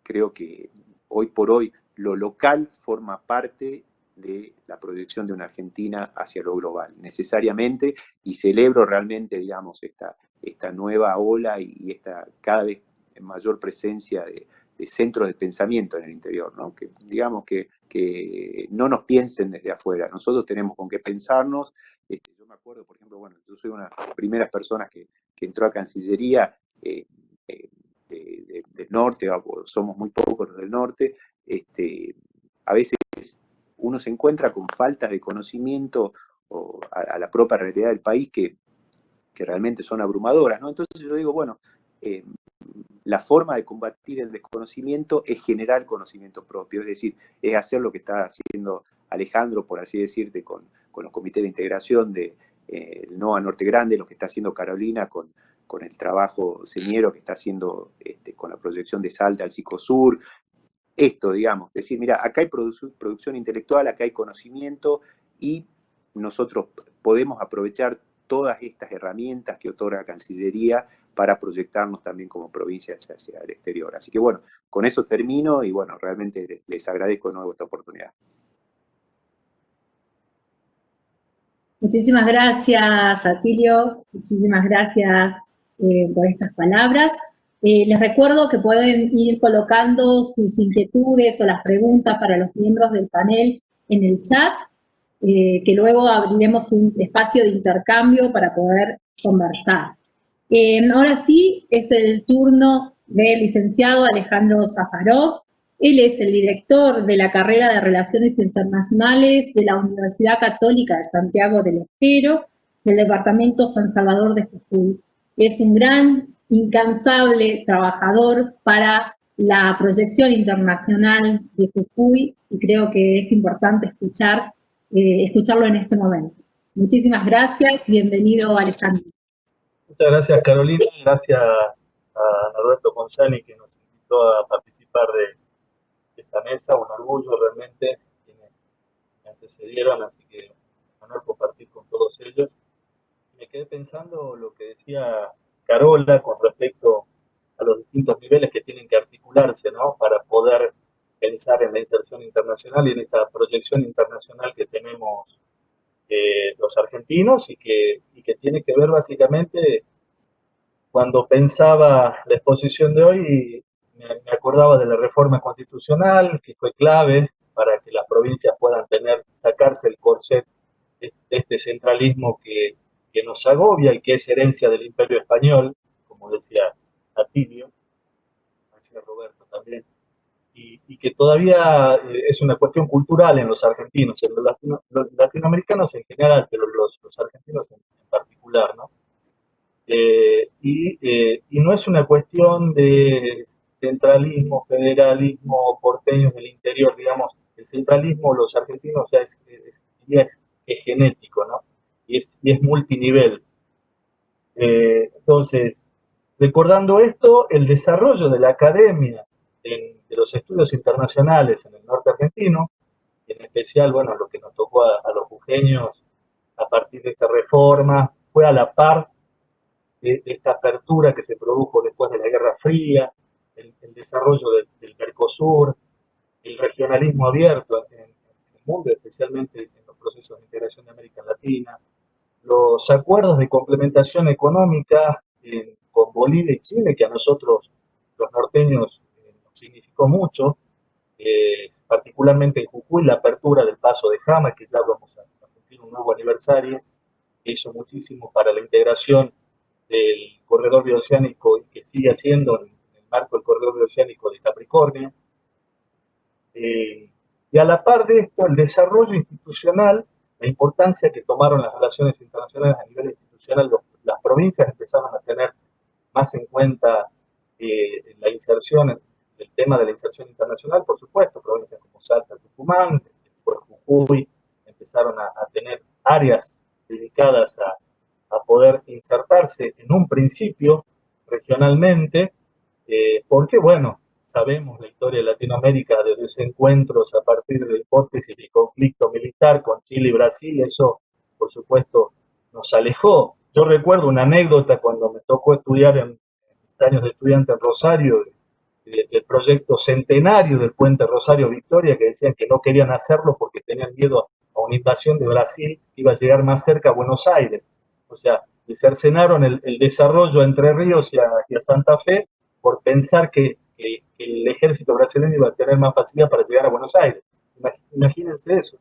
creo que hoy por hoy lo local forma parte de la proyección de una Argentina hacia lo global, necesariamente, y celebro realmente, digamos, esta nueva ola y esta cada vez mayor presencia de centros de pensamiento en el interior, ¿no? Que digamos que no nos piensen desde afuera, nosotros tenemos con qué pensarnos. Yo me acuerdo, por ejemplo, bueno, yo soy una de las primeras personas que entró a Cancillería del norte, somos muy pocos los del norte, a veces uno se encuentra con faltas de conocimiento a la propia realidad del país que realmente son abrumadoras, ¿no? Entonces yo digo, bueno, la forma de combatir el desconocimiento es generar conocimiento propio, es decir, es hacer lo que está haciendo Alejandro, por así decirte, con los comités de integración de el NOA Norte Grande, lo que está haciendo Carolina con el trabajo señero que está haciendo con la proyección de Salta al Psicosur. Esto, digamos, decir, mira, acá hay producción intelectual, acá hay conocimiento y nosotros podemos aprovechar todas estas herramientas que otorga Cancillería para proyectarnos también como provincia hacia el exterior. Así que bueno, con eso termino y bueno, realmente les agradezco de nuevo esta oportunidad. Muchísimas gracias, Atilio. Muchísimas gracias por estas palabras. Les recuerdo que pueden ir colocando sus inquietudes o las preguntas para los miembros del panel en el chat, que luego abriremos un espacio de intercambio para poder conversar. Ahora sí, es el turno del licenciado Alejandro Safarov. Él es el director de la carrera de Relaciones Internacionales de la Universidad Católica de Santiago del Estero, del departamento San Salvador de Jujuy. Es un gran, incansable trabajador para la proyección internacional de Jujuy y creo que es importante escucharlo en este momento. Muchísimas gracias, bienvenido Alejandro. Muchas gracias, Carolina. Gracias a Roberto González que nos invitó a participar de esta mesa. Un orgullo realmente quienes me antecedieron, así que un honor compartir con todos ellos. Me quedé pensando lo que decía Carola con respecto a los distintos niveles que tienen que articularse, ¿no? Para poder pensar en la inserción internacional y en esta proyección internacional que tenemos los argentinos y que tiene que ver básicamente, cuando pensaba la exposición de hoy, me acordaba de la reforma constitucional, que fue clave para que las provincias puedan sacarse el corset de este centralismo que nos agobia y que es herencia del Imperio Español, como decía Atilio, decía Roberto también, y que todavía es una cuestión cultural en los argentinos, en los latinoamericanos en general, pero los argentinos en particular, ¿no? Y no es una cuestión de centralismo, federalismo, porteños del interior, digamos, el centralismo, los argentinos ya es genético, ¿no? Y es multinivel. Entonces, recordando esto, el desarrollo de la academia de los estudios internacionales en el norte argentino, y en especial, bueno, lo que nos tocó a los jujeños a partir de esta reforma, fue a la par de esta apertura que se produjo después de la Guerra Fría, el desarrollo del Mercosur, el regionalismo abierto en el mundo, especialmente en los procesos de integración de América Latina, los acuerdos de complementación económica con Bolivia y Chile, que a nosotros, los norteños, nos significó mucho, particularmente en Jujuy, la apertura del Paso de Jama, que ya vamos a cumplir un nuevo aniversario, que hizo muchísimo para la integración del corredor bioceánico y que sigue haciendo en el marco del corredor bioceánico de Capricornio. Y a la par de esto, el desarrollo institucional, la importancia que tomaron las relaciones internacionales a nivel institucional, las provincias empezaron a tener más en cuenta la inserción, el tema de la inserción internacional, por supuesto, provincias como Salta, Tucumán, por Jujuy, empezaron a tener áreas dedicadas a poder insertarse en un principio regionalmente, porque, bueno, sabemos la historia de Latinoamérica de desencuentros a partir de hipótesis de conflicto militar con Chile y Brasil, eso, por supuesto, nos alejó. Yo recuerdo una anécdota cuando me tocó estudiar en mis años de estudiante en Rosario, del proyecto centenario del puente Rosario Victoria, que decían que no querían hacerlo porque tenían miedo a una invasión de Brasil que iba a llegar más cerca a Buenos Aires. O sea, le cercenaron el desarrollo a Entre Ríos y a Santa Fe por pensar que el ejército brasileño iba a tener más facilidad para llegar a Buenos Aires. Imagínense eso.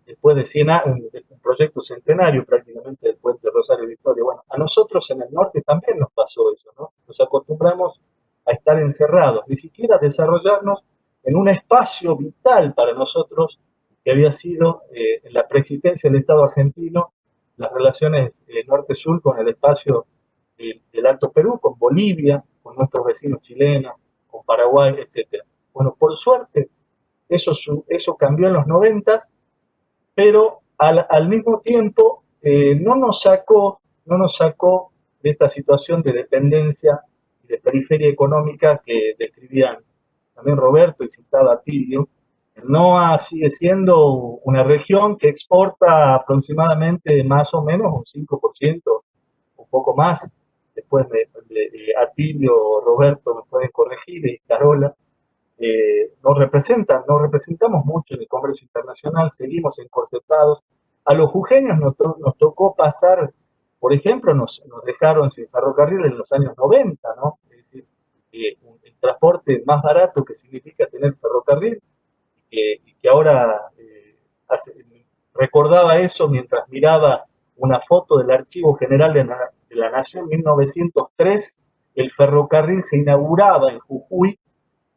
Después de 100 años, un proyecto centenario prácticamente del puente Rosario Victoria. Bueno, a nosotros en el norte también nos pasó eso, ¿no? Nos acostumbramos a estar encerrados, ni siquiera a desarrollarnos en un espacio vital para nosotros que había sido en la preexistencia del Estado argentino, las relaciones norte-sur con el espacio del Alto Perú, con Bolivia, con nuestros vecinos chilenos, con Paraguay, etc. Bueno, por suerte, eso cambió en los 90, pero al mismo tiempo no nos sacó de esta situación de dependencia y de periferia económica que describían también Roberto y citaba Atilio. NOA sigue siendo una región que exporta aproximadamente más o menos un 5%, un poco más. Después Atilio, Roberto me pueden corregir, y Carola. Nos representamos mucho en el comercio internacional, seguimos encorsetados. A los jujeños nos tocó pasar, por ejemplo, nos dejaron sin ferrocarril en los años 90, ¿no? Es decir, el transporte más barato que significa tener ferrocarril, y que ahora recordaba eso mientras miraba una foto del Archivo General de la Nación en 1903, el ferrocarril se inauguraba en Jujuy,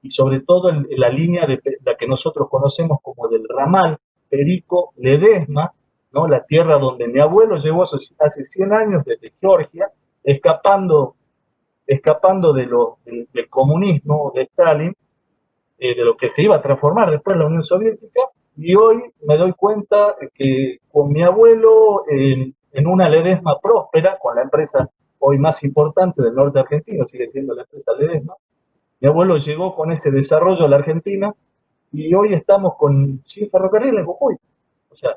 y sobre todo en la línea de la que nosotros conocemos como del ramal Perico-Ledesma, ¿no? La tierra donde mi abuelo llegó hace 100 años desde Georgia, escapando del comunismo de Stalin, de lo que se iba a transformar después la Unión Soviética, y hoy me doy cuenta que con mi abuelo en una Ledesma próspera, con la empresa hoy más importante del norte argentino, sigue siendo la empresa Ledesma, mi abuelo llegó con ese desarrollo a la Argentina y hoy estamos sin ferrocarril en Jujuy. O sea,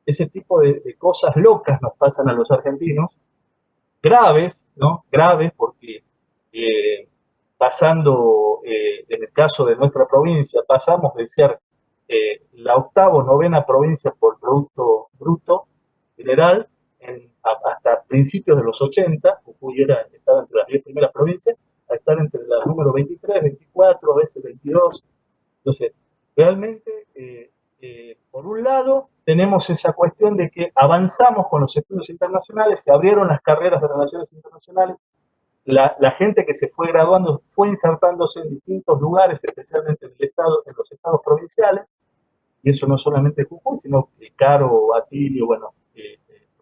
ese tipo de cosas locas nos pasan a los argentinos, graves, ¿no? Graves porque pasando, en el caso de nuestra provincia, pasamos de ser la octava o novena provincia por Producto Bruto General hasta principios de los 80, Jujuy estaba entre las 10 primeras provincias, a estar entre las número 23, 24, a veces 22. Entonces, realmente, por un lado, tenemos esa cuestión de que avanzamos con los estudios internacionales, se abrieron las carreras de relaciones internacionales, la gente que se fue graduando fue insertándose en distintos lugares, especialmente en los estados provinciales, y eso no solamente Jujuy, sino que Caro, Atilio, bueno,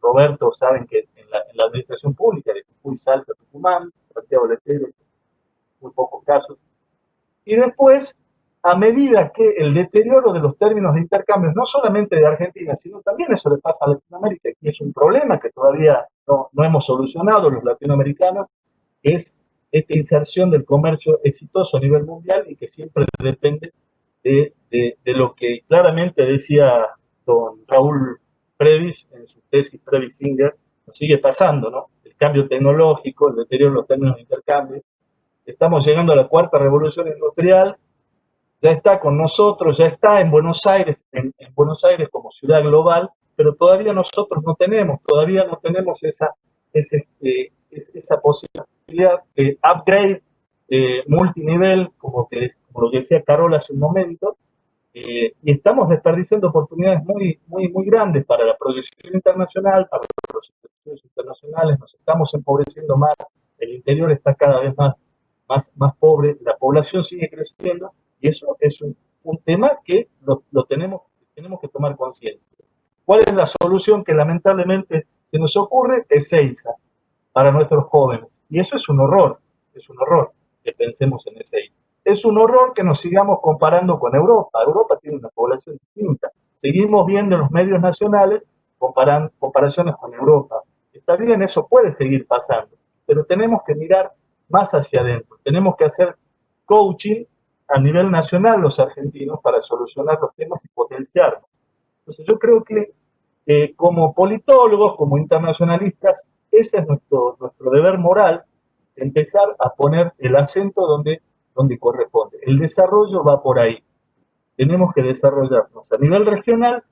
Roberto, saben que en la administración pública de Jujuy, Salta, Tucumán, Santiago del Estero, muy pocos casos. Y después, a medida que el deterioro de los términos de intercambios, no solamente de Argentina, sino también eso le pasa a Latinoamérica, y es un problema que todavía no hemos solucionado los latinoamericanos, es esta inserción del comercio exitoso a nivel mundial y que siempre depende de lo que claramente decía don Raúl Previs en su tesis Previs-Singer, nos sigue pasando, ¿no? El cambio tecnológico, el deterioro de los términos de intercambio. Estamos llegando a la cuarta revolución industrial, ya está con nosotros, ya está en Buenos Aires, en Buenos Aires como ciudad global, pero todavía nosotros no tenemos esa posibilidad de upgrade multinivel, como lo que decía Carola hace un momento, y estamos desperdiciando oportunidades muy grandes para la proyección internacional, para los estudios internacionales, nos estamos empobreciendo más, el interior está cada vez más pobre, la población sigue creciendo, y eso es un tema que lo tenemos que tomar conciencia. ¿Cuál es la solución que lamentablemente se nos ocurre? Ezeiza para nuestros jóvenes. Y eso es un horror que pensemos en Ezeiza. Es un horror que nos sigamos comparando con Europa. Europa tiene una población distinta. Seguimos viendo en los medios nacionales comparaciones con Europa. Está bien, eso puede seguir pasando, pero tenemos que mirar más hacia adentro. Tenemos que hacer coaching a nivel nacional los argentinos para solucionar los temas y potenciarlos. Entonces yo creo que como politólogos, como internacionalistas, ese es nuestro deber moral, empezar a poner el acento donde corresponde. El desarrollo va por ahí. Tenemos que desarrollarnos a nivel regional.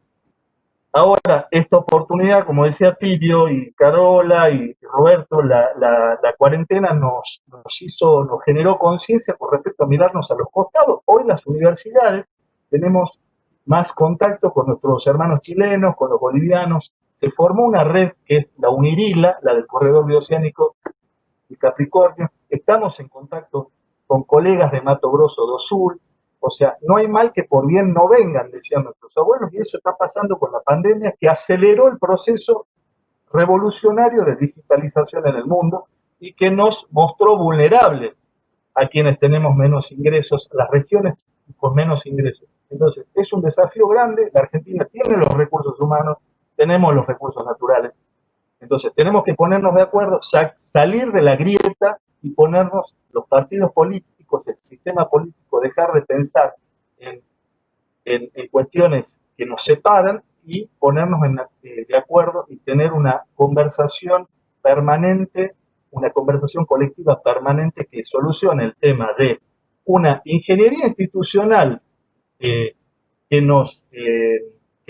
Ahora, esta oportunidad, como decía Pidio y Carola y Roberto, la cuarentena nos generó conciencia con respecto a mirarnos a los costados. Hoy las universidades tenemos más contacto con nuestros hermanos chilenos, con los bolivianos. Se formó una red que es la UNIRILA, la del Corredor Bioceánico y Capricornio. Estamos en contacto con colegas de Mato Grosso do Sul. O sea, no hay mal que por bien no vengan, decían nuestros abuelos, y eso está pasando con la pandemia, que aceleró el proceso revolucionario de digitalización en el mundo y que nos mostró vulnerables a quienes tenemos menos ingresos, las regiones con menos ingresos. Entonces, es un desafío grande. La Argentina tiene los recursos humanos, tenemos los recursos naturales. Entonces, tenemos que ponernos de acuerdo, salir de la grieta y ponernos los partidos políticos, el sistema político, dejar de pensar en cuestiones que nos separan y ponernos de acuerdo y tener una conversación permanente, una conversación colectiva permanente que solucione el tema de una ingeniería institucional que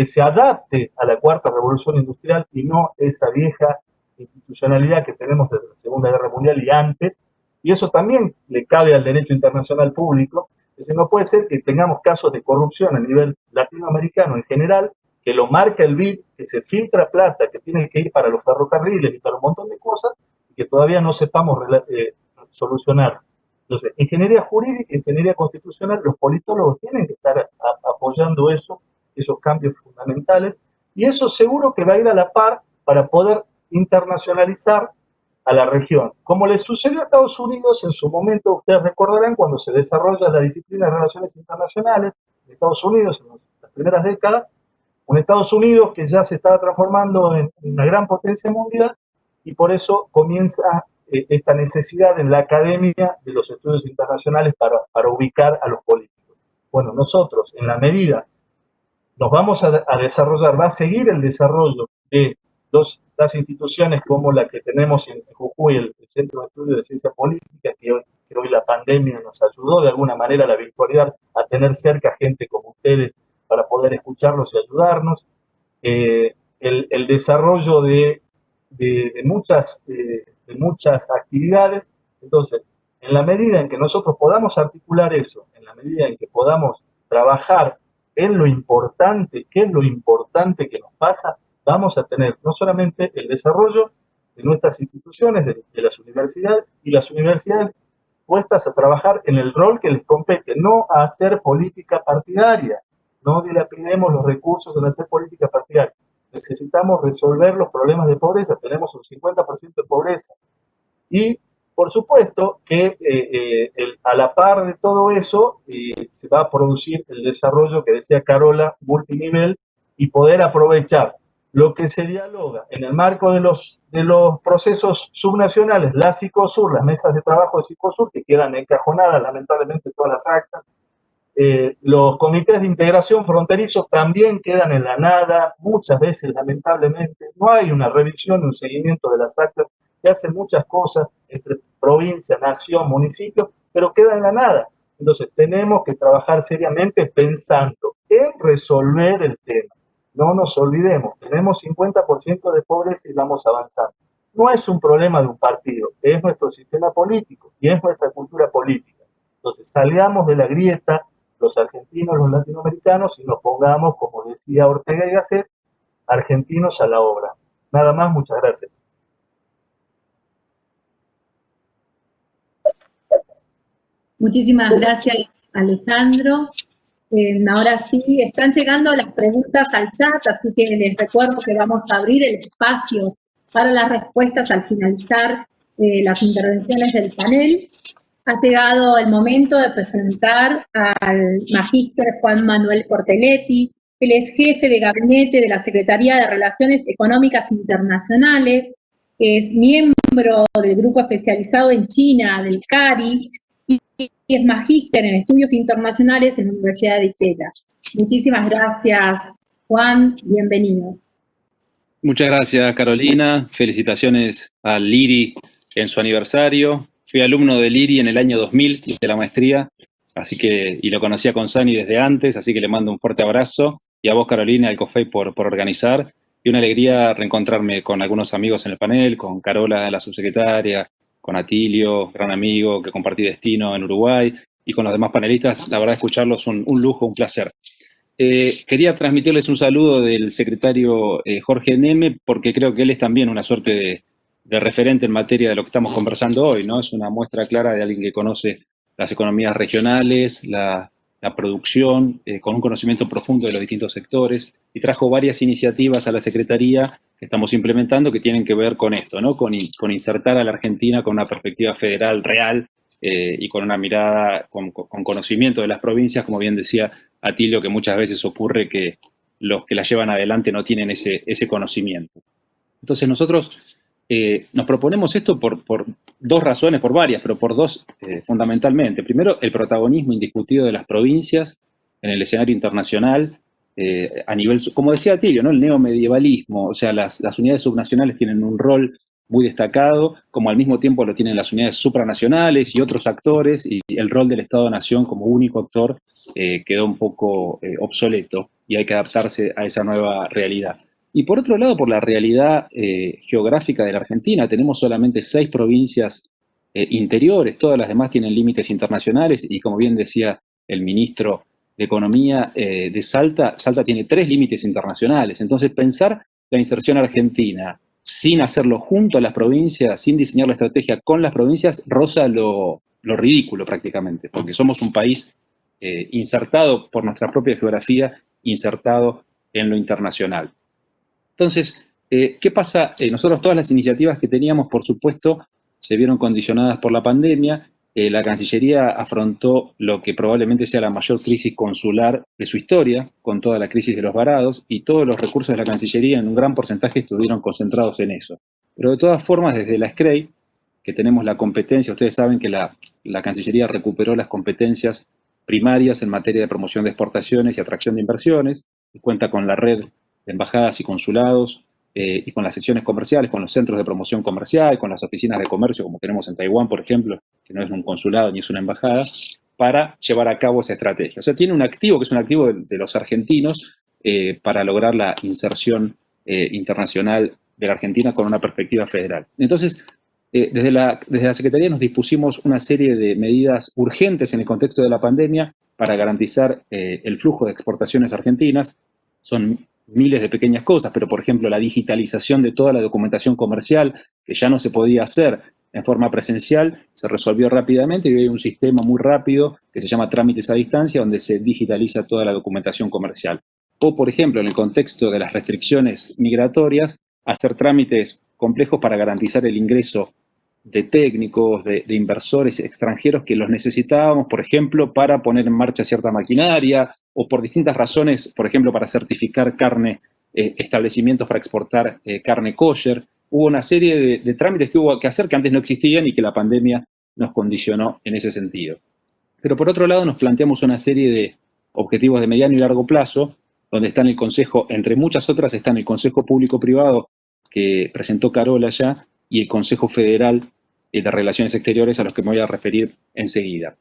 se adapte a la cuarta revolución industrial y no esa vieja institucionalidad que tenemos desde la Segunda Guerra Mundial y antes, y eso también le cabe al derecho internacional público. Es decir, no puede ser que tengamos casos de corrupción a nivel latinoamericano en general, que lo marca el BID, que se filtra plata, que tiene que ir para los ferrocarriles y para un montón de cosas, y que todavía no sepamos solucionar. Entonces, ingeniería jurídica, ingeniería constitucional, los politólogos tienen que estar apoyando esos cambios fundamentales, y eso seguro que va a ir a la par para poder internacionalizar a la región. Como le sucedió a Estados Unidos en su momento, ustedes recordarán cuando se desarrolla la disciplina de relaciones internacionales de Estados Unidos en las primeras décadas, un Estados Unidos que ya se estaba transformando en una gran potencia mundial, y por eso comienza esta necesidad en la academia de los estudios internacionales para ubicar a los políticos. Bueno, nosotros, en la medida nos vamos a desarrollar, va a seguir el desarrollo de las instituciones como la que tenemos en Jujuy, el Centro de Estudios de Ciencia Política, que hoy la pandemia nos ayudó de alguna manera, la virtualidad, a tener cerca gente como ustedes para poder escucharlos y ayudarnos. El desarrollo de muchas actividades. Entonces, en la medida en que nosotros podamos articular eso, en la medida en que podamos trabajar en lo importante, qué es lo importante que nos pasa, vamos a tener no solamente el desarrollo de nuestras instituciones, de las universidades, y las universidades puestas a trabajar en el rol que les compete, no a hacer política partidaria. No dilapidemos los recursos en hacer política partidaria. Necesitamos resolver los problemas de pobreza. Tenemos un 50% de pobreza. Y, por supuesto, que a la par de todo eso se va a producir el desarrollo que decía Carola, multinivel, y poder aprovechar lo que se dialoga en el marco de los procesos subnacionales, la Psicosur, las mesas de trabajo de Psicosur, que quedan encajonadas lamentablemente todas las actas. Los comités de integración fronterizos también quedan en la nada, muchas veces lamentablemente. No hay una revisión, un seguimiento de las actas. Se hacen muchas cosas entre provincia, nación, municipio, pero queda en la nada. Entonces tenemos que trabajar seriamente pensando en resolver el tema. No nos olvidemos, tenemos 50% de pobreza y vamos avanzando. No es un problema de un partido, es nuestro sistema político y es nuestra cultura política. Entonces salgamos de la grieta, los argentinos argentinos, los latinoamericanos, y nos pongamos, como decía Ortega y Gasset, argentinos a la obra. Nada más, muchas gracias. Muchísimas gracias, Alejandro. Ahora sí, están llegando las preguntas al chat, así que les recuerdo que vamos a abrir el espacio para las respuestas al finalizar las intervenciones del panel. Ha llegado el momento de presentar al magíster Juan Manuel Cortelletti. Él es jefe de gabinete de la Secretaría de Relaciones Económicas Internacionales, es miembro del grupo especializado en China del CARI y es magíster en estudios internacionales en la Universidad de Itela. Muchísimas gracias, Juan, bienvenido. Muchas gracias, Carolina. Felicitaciones al LIRI en su aniversario. Fui alumno del LIRI en el año 2000 de la maestría, así que, y lo conocía con Sani desde antes, así que le mando un fuerte abrazo. Y a vos, Carolina, al COFEI por organizar. Y una alegría reencontrarme con algunos amigos en el panel, con Carola, la subsecretaria, con Atilio, gran amigo que compartí destino en Uruguay, y con los demás panelistas. La verdad, escucharlos un lujo, un placer. Quería transmitirles un saludo del secretario Jorge Neme, porque creo que él es también una suerte de referente en materia de lo que estamos conversando hoy, ¿no? Es una muestra clara de alguien que conoce las economías regionales, la producción, con un conocimiento profundo de los distintos sectores, y trajo varias iniciativas a la Secretaría que estamos implementando que tienen que ver con esto, ¿no? Con insertar a la Argentina con una perspectiva federal real y con una mirada, con conocimiento de las provincias, como bien decía Atilio, que muchas veces ocurre que los que la llevan adelante no tienen ese conocimiento. Entonces nosotros nos proponemos esto por dos razones, por varias, pero por dos fundamentalmente. Primero, el protagonismo indiscutido de las provincias en el escenario internacional, a nivel, como decía Atilio, ¿no? El neomedievalismo, o sea, las unidades subnacionales tienen un rol muy destacado, como al mismo tiempo lo tienen las unidades supranacionales y otros actores, y el rol del Estado-Nación como único actor quedó un poco obsoleto, y hay que adaptarse a esa nueva realidad. Y por otro lado, por la realidad geográfica de la Argentina, tenemos solamente 6 provincias interiores, todas las demás tienen límites internacionales, y como bien decía el ministro de Economía de Salta, Salta tiene 3 límites internacionales. Entonces, pensar la inserción argentina sin hacerlo junto a las provincias, sin diseñar la estrategia con las provincias, roza lo ridículo prácticamente, porque somos un país insertado por nuestra propia geografía, insertado en lo internacional. Entonces, ¿qué pasa? Nosotros todas las iniciativas que teníamos, por supuesto, se vieron condicionadas por la pandemia. La Cancillería afrontó lo que probablemente sea la mayor crisis consular de su historia, con toda la crisis de los varados, y todos los recursos de la Cancillería en un gran porcentaje estuvieron concentrados en eso. Pero de todas formas, desde la SCREI, que tenemos la competencia, ustedes saben que la Cancillería recuperó las competencias primarias en materia de promoción de exportaciones y atracción de inversiones, y cuenta con la red de embajadas y consulados, y con las secciones comerciales, con los centros de promoción comercial, con las oficinas de comercio, como tenemos en Taiwán, por ejemplo, que no es un consulado ni es una embajada, para llevar a cabo esa estrategia. O sea, tiene un activo que es un activo de los argentinos para lograr la inserción internacional de la Argentina con una perspectiva federal. Entonces, desde la Secretaría nos dispusimos una serie de medidas urgentes en el contexto de la pandemia para garantizar el flujo de exportaciones argentinas. Son miles de pequeñas cosas, pero por ejemplo la digitalización de toda la documentación comercial, que ya no se podía hacer en forma presencial, se resolvió rápidamente y hoy hay un sistema muy rápido que se llama trámites a distancia, donde se digitaliza toda la documentación comercial. O por ejemplo, en el contexto de las restricciones migratorias, hacer trámites complejos para garantizar el ingreso de técnicos, de inversores extranjeros que los necesitábamos, por ejemplo, para poner en marcha cierta maquinaria o por distintas razones, por ejemplo, para certificar carne, establecimientos para exportar carne kosher. Hubo una serie de trámites que hubo que hacer que antes no existían y que la pandemia nos condicionó en ese sentido. Pero por otro lado nos planteamos una serie de objetivos de mediano y largo plazo, donde está en el Consejo, entre muchas otras, está en el Consejo Público-Privado que presentó Carola ya, y el Consejo Federal de Relaciones Exteriores, a los que me voy a referir enseguida.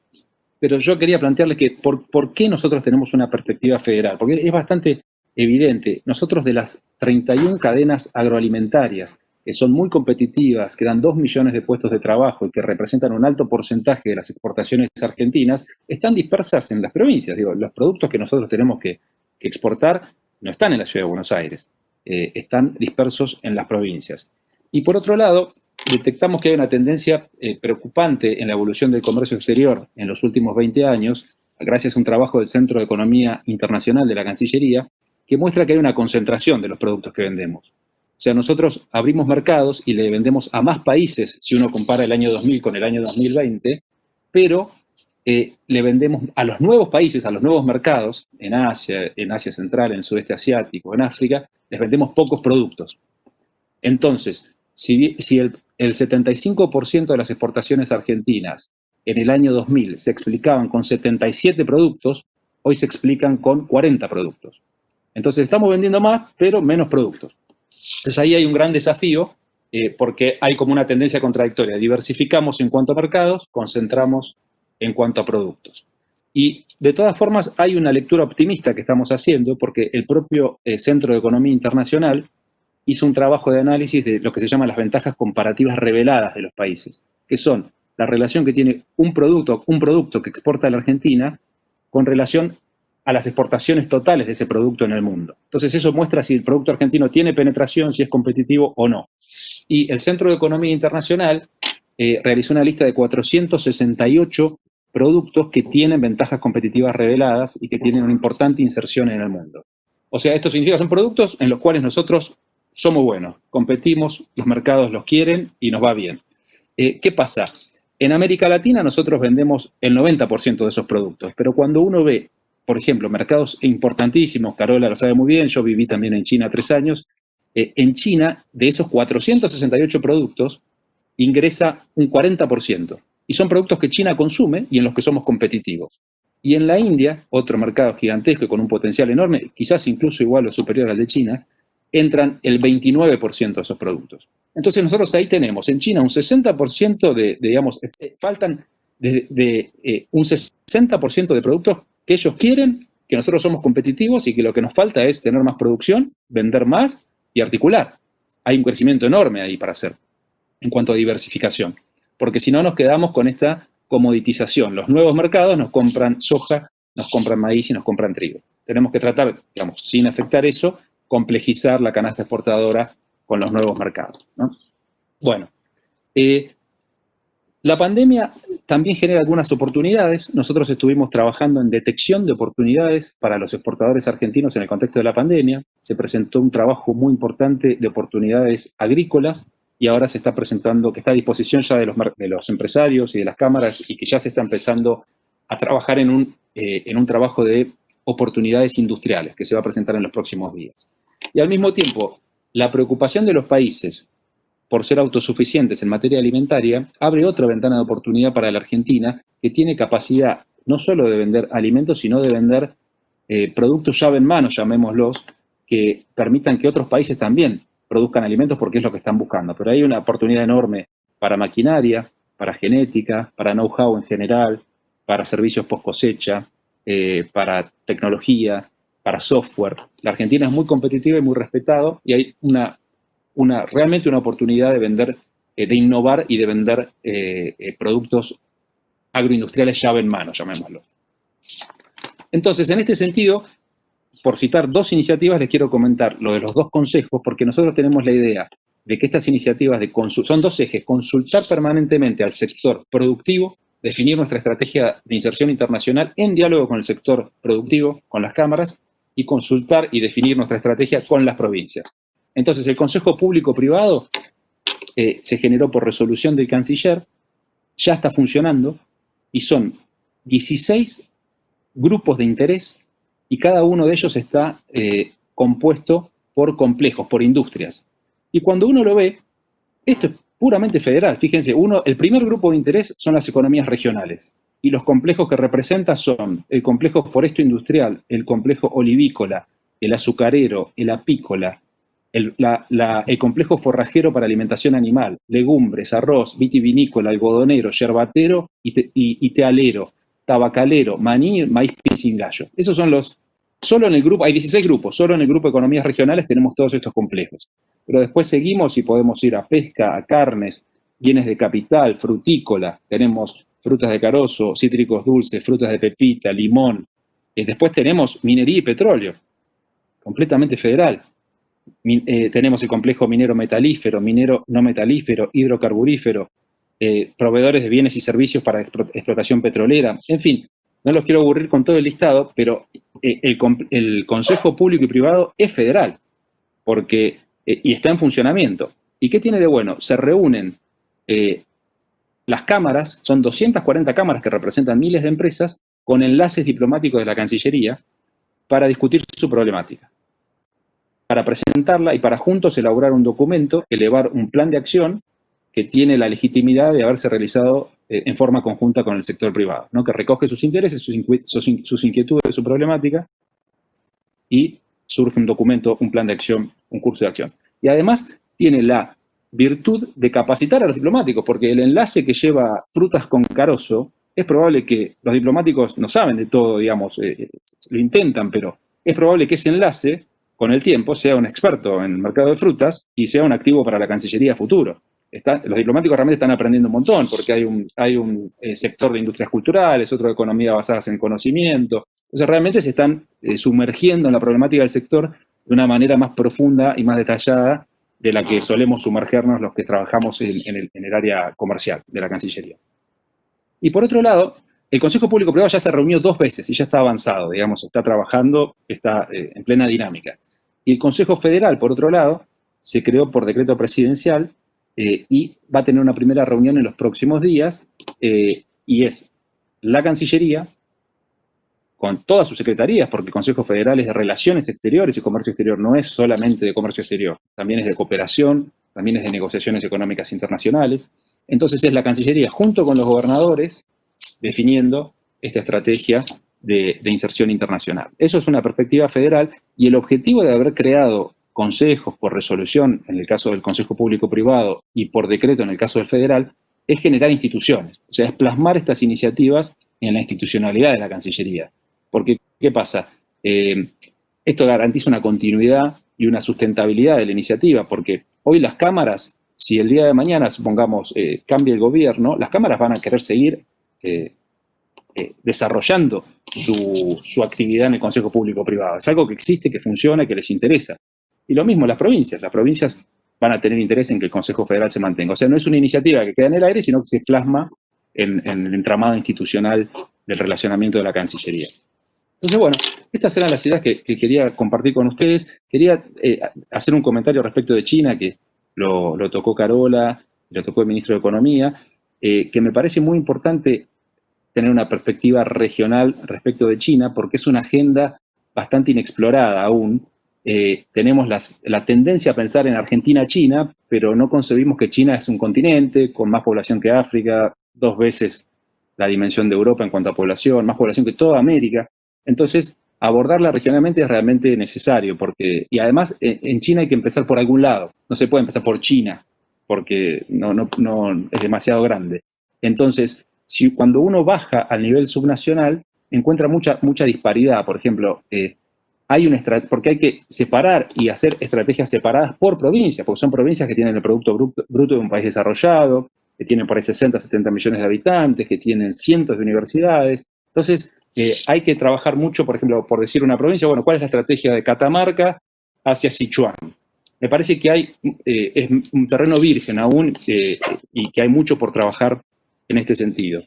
Pero yo quería plantearles que ¿por qué nosotros tenemos una perspectiva federal? Porque es bastante evidente. Nosotros, de las 31 cadenas agroalimentarias son muy competitivas, que dan 2 millones de puestos de trabajo y que representan un alto porcentaje de las exportaciones argentinas, están dispersas en las provincias. Digo, los productos que nosotros tenemos que exportar no están en la Ciudad de Buenos Aires, están dispersos en las provincias. Y por otro lado, detectamos que hay una tendencia preocupante en la evolución del comercio exterior en los últimos 20 años, gracias a un trabajo del Centro de Economía Internacional de la Cancillería, que muestra que hay una concentración de los productos que vendemos. O sea, nosotros abrimos mercados y le vendemos a más países, si uno compara el año 2000 con el año 2020, pero le vendemos a los nuevos países, a los nuevos mercados, en Asia Central, en el sudeste asiático, en África, les vendemos pocos productos. Entonces, si el 75% de las exportaciones argentinas en el año 2000 se explicaban con 77 productos, hoy se explican con 40 productos. Entonces, estamos vendiendo más, pero menos productos. Entonces ahí hay un gran desafío porque hay como una tendencia contradictoria. Diversificamos en cuanto a mercados, concentramos en cuanto a productos. Y de todas formas hay una lectura optimista que estamos haciendo porque el propio Centro de Economía Internacional hizo un trabajo de análisis de lo que se llama las ventajas comparativas reveladas de los países, que son la relación que tiene un producto que exporta la Argentina con relación a las exportaciones totales de ese producto en el mundo. Entonces eso muestra si el producto argentino tiene penetración, si es competitivo o no. Y el Centro de Economía Internacional realizó una lista de 468 productos que tienen ventajas competitivas reveladas y que tienen una importante inserción en el mundo. O sea, esto significa que son productos en los cuales nosotros somos buenos, competimos, los mercados los quieren y nos va bien. ¿Qué pasa? En América Latina nosotros vendemos el 90% de esos productos, pero cuando uno ve, por ejemplo, mercados importantísimos, Carola lo sabe muy bien, yo viví también en China 3 años, en China, de esos 468 productos, ingresa un 40%. Y son productos que China consume y en los que somos competitivos. Y en la India, otro mercado gigantesco y con un potencial enorme, quizás incluso igual o superior al de China, entran el 29% de esos productos. Entonces nosotros ahí tenemos en China un 60% digamos, faltan un 60% de productos que ellos quieren, que nosotros somos competitivos y que lo que nos falta es tener más producción, vender más y articular. Hay un crecimiento enorme ahí para hacer en cuanto a diversificación, porque si no nos quedamos con esta comoditización. Los nuevos mercados nos compran soja, nos compran maíz y nos compran trigo. Tenemos que tratar, digamos, sin afectar eso, complejizar la canasta exportadora con los nuevos mercados, ¿no? Bueno, la pandemia también genera algunas oportunidades. Nosotros estuvimos trabajando en detección de oportunidades para los exportadores argentinos en el contexto de la pandemia. Se presentó un trabajo muy importante de oportunidades agrícolas y ahora se está presentando, que está a disposición ya de los empresarios y de las cámaras y que ya se está empezando a trabajar en un trabajo de oportunidades industriales que se va a presentar en los próximos días. Y al mismo tiempo, la preocupación de los países por ser autosuficientes en materia alimentaria, abre otra ventana de oportunidad para la Argentina que tiene capacidad no solo de vender alimentos, sino de vender productos llave en mano, llamémoslos, que permitan que otros países también produzcan alimentos porque es lo que están buscando. Pero hay una oportunidad enorme para maquinaria, para genética, para know-how en general, para servicios post cosecha, para tecnología, para software. La Argentina es muy competitiva y muy respetado y hay realmente una oportunidad de vender, de innovar y de vender productos agroindustriales llave en mano, llamémoslo. Entonces, en este sentido, por citar 2 iniciativas, les quiero comentar lo de los 2 consejos, porque nosotros tenemos la idea de que estas iniciativas son 2 ejes: consultar permanentemente al sector productivo, definir nuestra estrategia de inserción internacional en diálogo con el sector productivo, con las cámaras, y consultar y definir nuestra estrategia con las provincias. Entonces, el Consejo Público-Privado se generó por resolución del canciller, ya está funcionando, y son 16 grupos de interés, y cada uno de ellos está compuesto por complejos, por industrias. Y cuando uno lo ve, esto es puramente federal. Fíjense, el primer grupo de interés son las economías regionales, y los complejos que representa son el complejo foresto-industrial, el complejo olivícola, el azucarero, el apícola, el complejo forrajero para alimentación animal, legumbres, arroz, vitivinícola, algodonero, yerbatero y tealero, tabacalero, maní, maíz, sin gallo. Esos son solo en el grupo, hay 16 grupos, solo en el grupo de economías regionales tenemos todos estos complejos. pero después seguimos y podemos ir a pesca, a carnes, bienes de capital, frutícola, tenemos frutas de carozo, cítricos dulces, frutas de pepita, limón. Después tenemos minería y petróleo, completamente federal. Tenemos el complejo minero metalífero, minero no metalífero, hidrocarburífero, proveedores de bienes y servicios para explotación petrolera. En fin, no los quiero aburrir con todo el listado, pero el Consejo Público y Privado es federal y está en funcionamiento. ¿Y qué tiene de bueno? Se reúnen las cámaras, son 240 cámaras que representan miles de empresas, con enlaces diplomáticos de la Cancillería para discutir su problemática, para presentarla y para juntos elaborar un documento, elevar un plan de acción que tiene la legitimidad de haberse realizado en forma conjunta con el sector privado, ¿no? Que recoge sus intereses, sus inquietudes, su problemática, y surge un documento, un plan de acción, un curso de acción. Y además tiene la virtud de capacitar a los diplomáticos, porque el enlace que lleva frutas con carozo, es probable que los diplomáticos no saben de todo, digamos, lo intentan, pero es probable que ese enlace, con el tiempo, sea un experto en el mercado de frutas y sea un activo para la Cancillería futuro. Los diplomáticos realmente están aprendiendo un montón, porque hay un sector de industrias culturales, otro de economía basadas en conocimiento. Entonces realmente se están sumergiendo en la problemática del sector de una manera más profunda y más detallada de la que solemos sumergernos los que trabajamos en el área comercial de la Cancillería. Y por otro lado, el Consejo Público Privado ya se reunió 2 veces y ya está avanzado, digamos, está trabajando, está en plena dinámica. Y el Consejo Federal, por otro lado, se creó por decreto presidencial y va a tener una primera reunión en los próximos días, y es la Cancillería, con todas sus secretarías, porque el Consejo Federal es de Relaciones Exteriores y Comercio Exterior, no es solamente de comercio exterior, también es de cooperación, también es de negociaciones económicas internacionales. Entonces es la Cancillería junto con los gobernadores definiendo esta estrategia de inserción internacional. Eso es una perspectiva federal, y el objetivo de haber creado consejos por resolución, en el caso del Consejo Público-Privado, y por decreto en el caso del federal, es generar instituciones, o sea, es plasmar estas iniciativas en la institucionalidad de la Cancillería. Porque, ¿qué pasa? Esto garantiza una continuidad y una sustentabilidad de la iniciativa, porque hoy las cámaras, si el día de mañana, supongamos, cambia el gobierno, las cámaras van a querer seguir desarrollando su actividad en el Consejo Público-Privado. Es algo que existe, que funciona, que les interesa. Y lo mismo las provincias van a tener interés en que el Consejo Federal se mantenga. O sea, no es una iniciativa que queda en el aire, sino que se plasma en el entramado institucional del relacionamiento de la Cancillería. Entonces, bueno, estas eran las ideas que quería compartir con ustedes. Quería hacer un comentario respecto de China, que lo tocó Carola, lo tocó el ministro de Economía, que me parece muy importante tener una perspectiva regional respecto de China, porque es una agenda bastante inexplorada aún. Tenemos la tendencia a pensar en Argentina-China, pero no concebimos que China es un continente con más población que África, 2 veces la dimensión de Europa en cuanto a población, más población que toda América. Entonces, abordarla regionalmente es realmente necesario, y además en China hay que empezar por algún lado, no se puede empezar por China, porque no es demasiado grande. Entonces, cuando uno baja al nivel subnacional, encuentra mucha disparidad. Por ejemplo, porque hay que separar y hacer estrategias separadas por provincia, porque son provincias que tienen el Producto Bruto de un país desarrollado, que tienen por ahí 60, 70 millones de habitantes, que tienen cientos de universidades. Entonces, hay que trabajar mucho, por ejemplo, por decir una provincia, bueno, ¿cuál es la estrategia de Catamarca hacia Sichuan? Me parece que es un terreno virgen aún, y que hay mucho por trabajar en este sentido.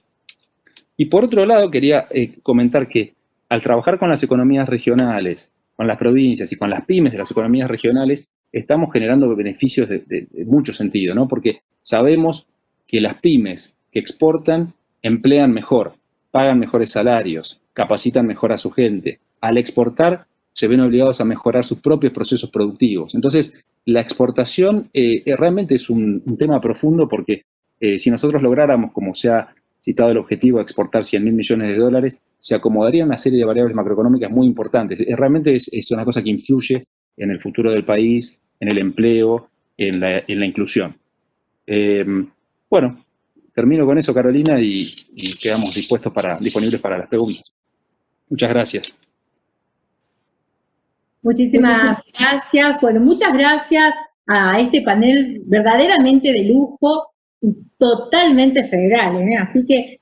Y por otro lado, quería comentar que al trabajar con las economías regionales, con las provincias y con las pymes de las economías regionales, estamos generando beneficios de mucho sentido, ¿no? Porque sabemos que las pymes que exportan emplean mejor, pagan mejores salarios, capacitan mejor a su gente. Al exportar, se ven obligados a mejorar sus propios procesos productivos. Entonces, la exportación realmente es un tema profundo, porque si nosotros lográramos, como se ha citado el objetivo, de exportar 100.000 millones de dólares, se acomodaría una serie de variables macroeconómicas muy importantes. Realmente es una cosa que influye en el futuro del país, en el empleo, en la inclusión. Bueno, termino con eso, Carolina, y quedamos disponibles para las preguntas. Muchas gracias. Muchísimas gracias. Bueno, muchas gracias a este panel verdaderamente de lujo y totalmente federal, ¿eh? Así que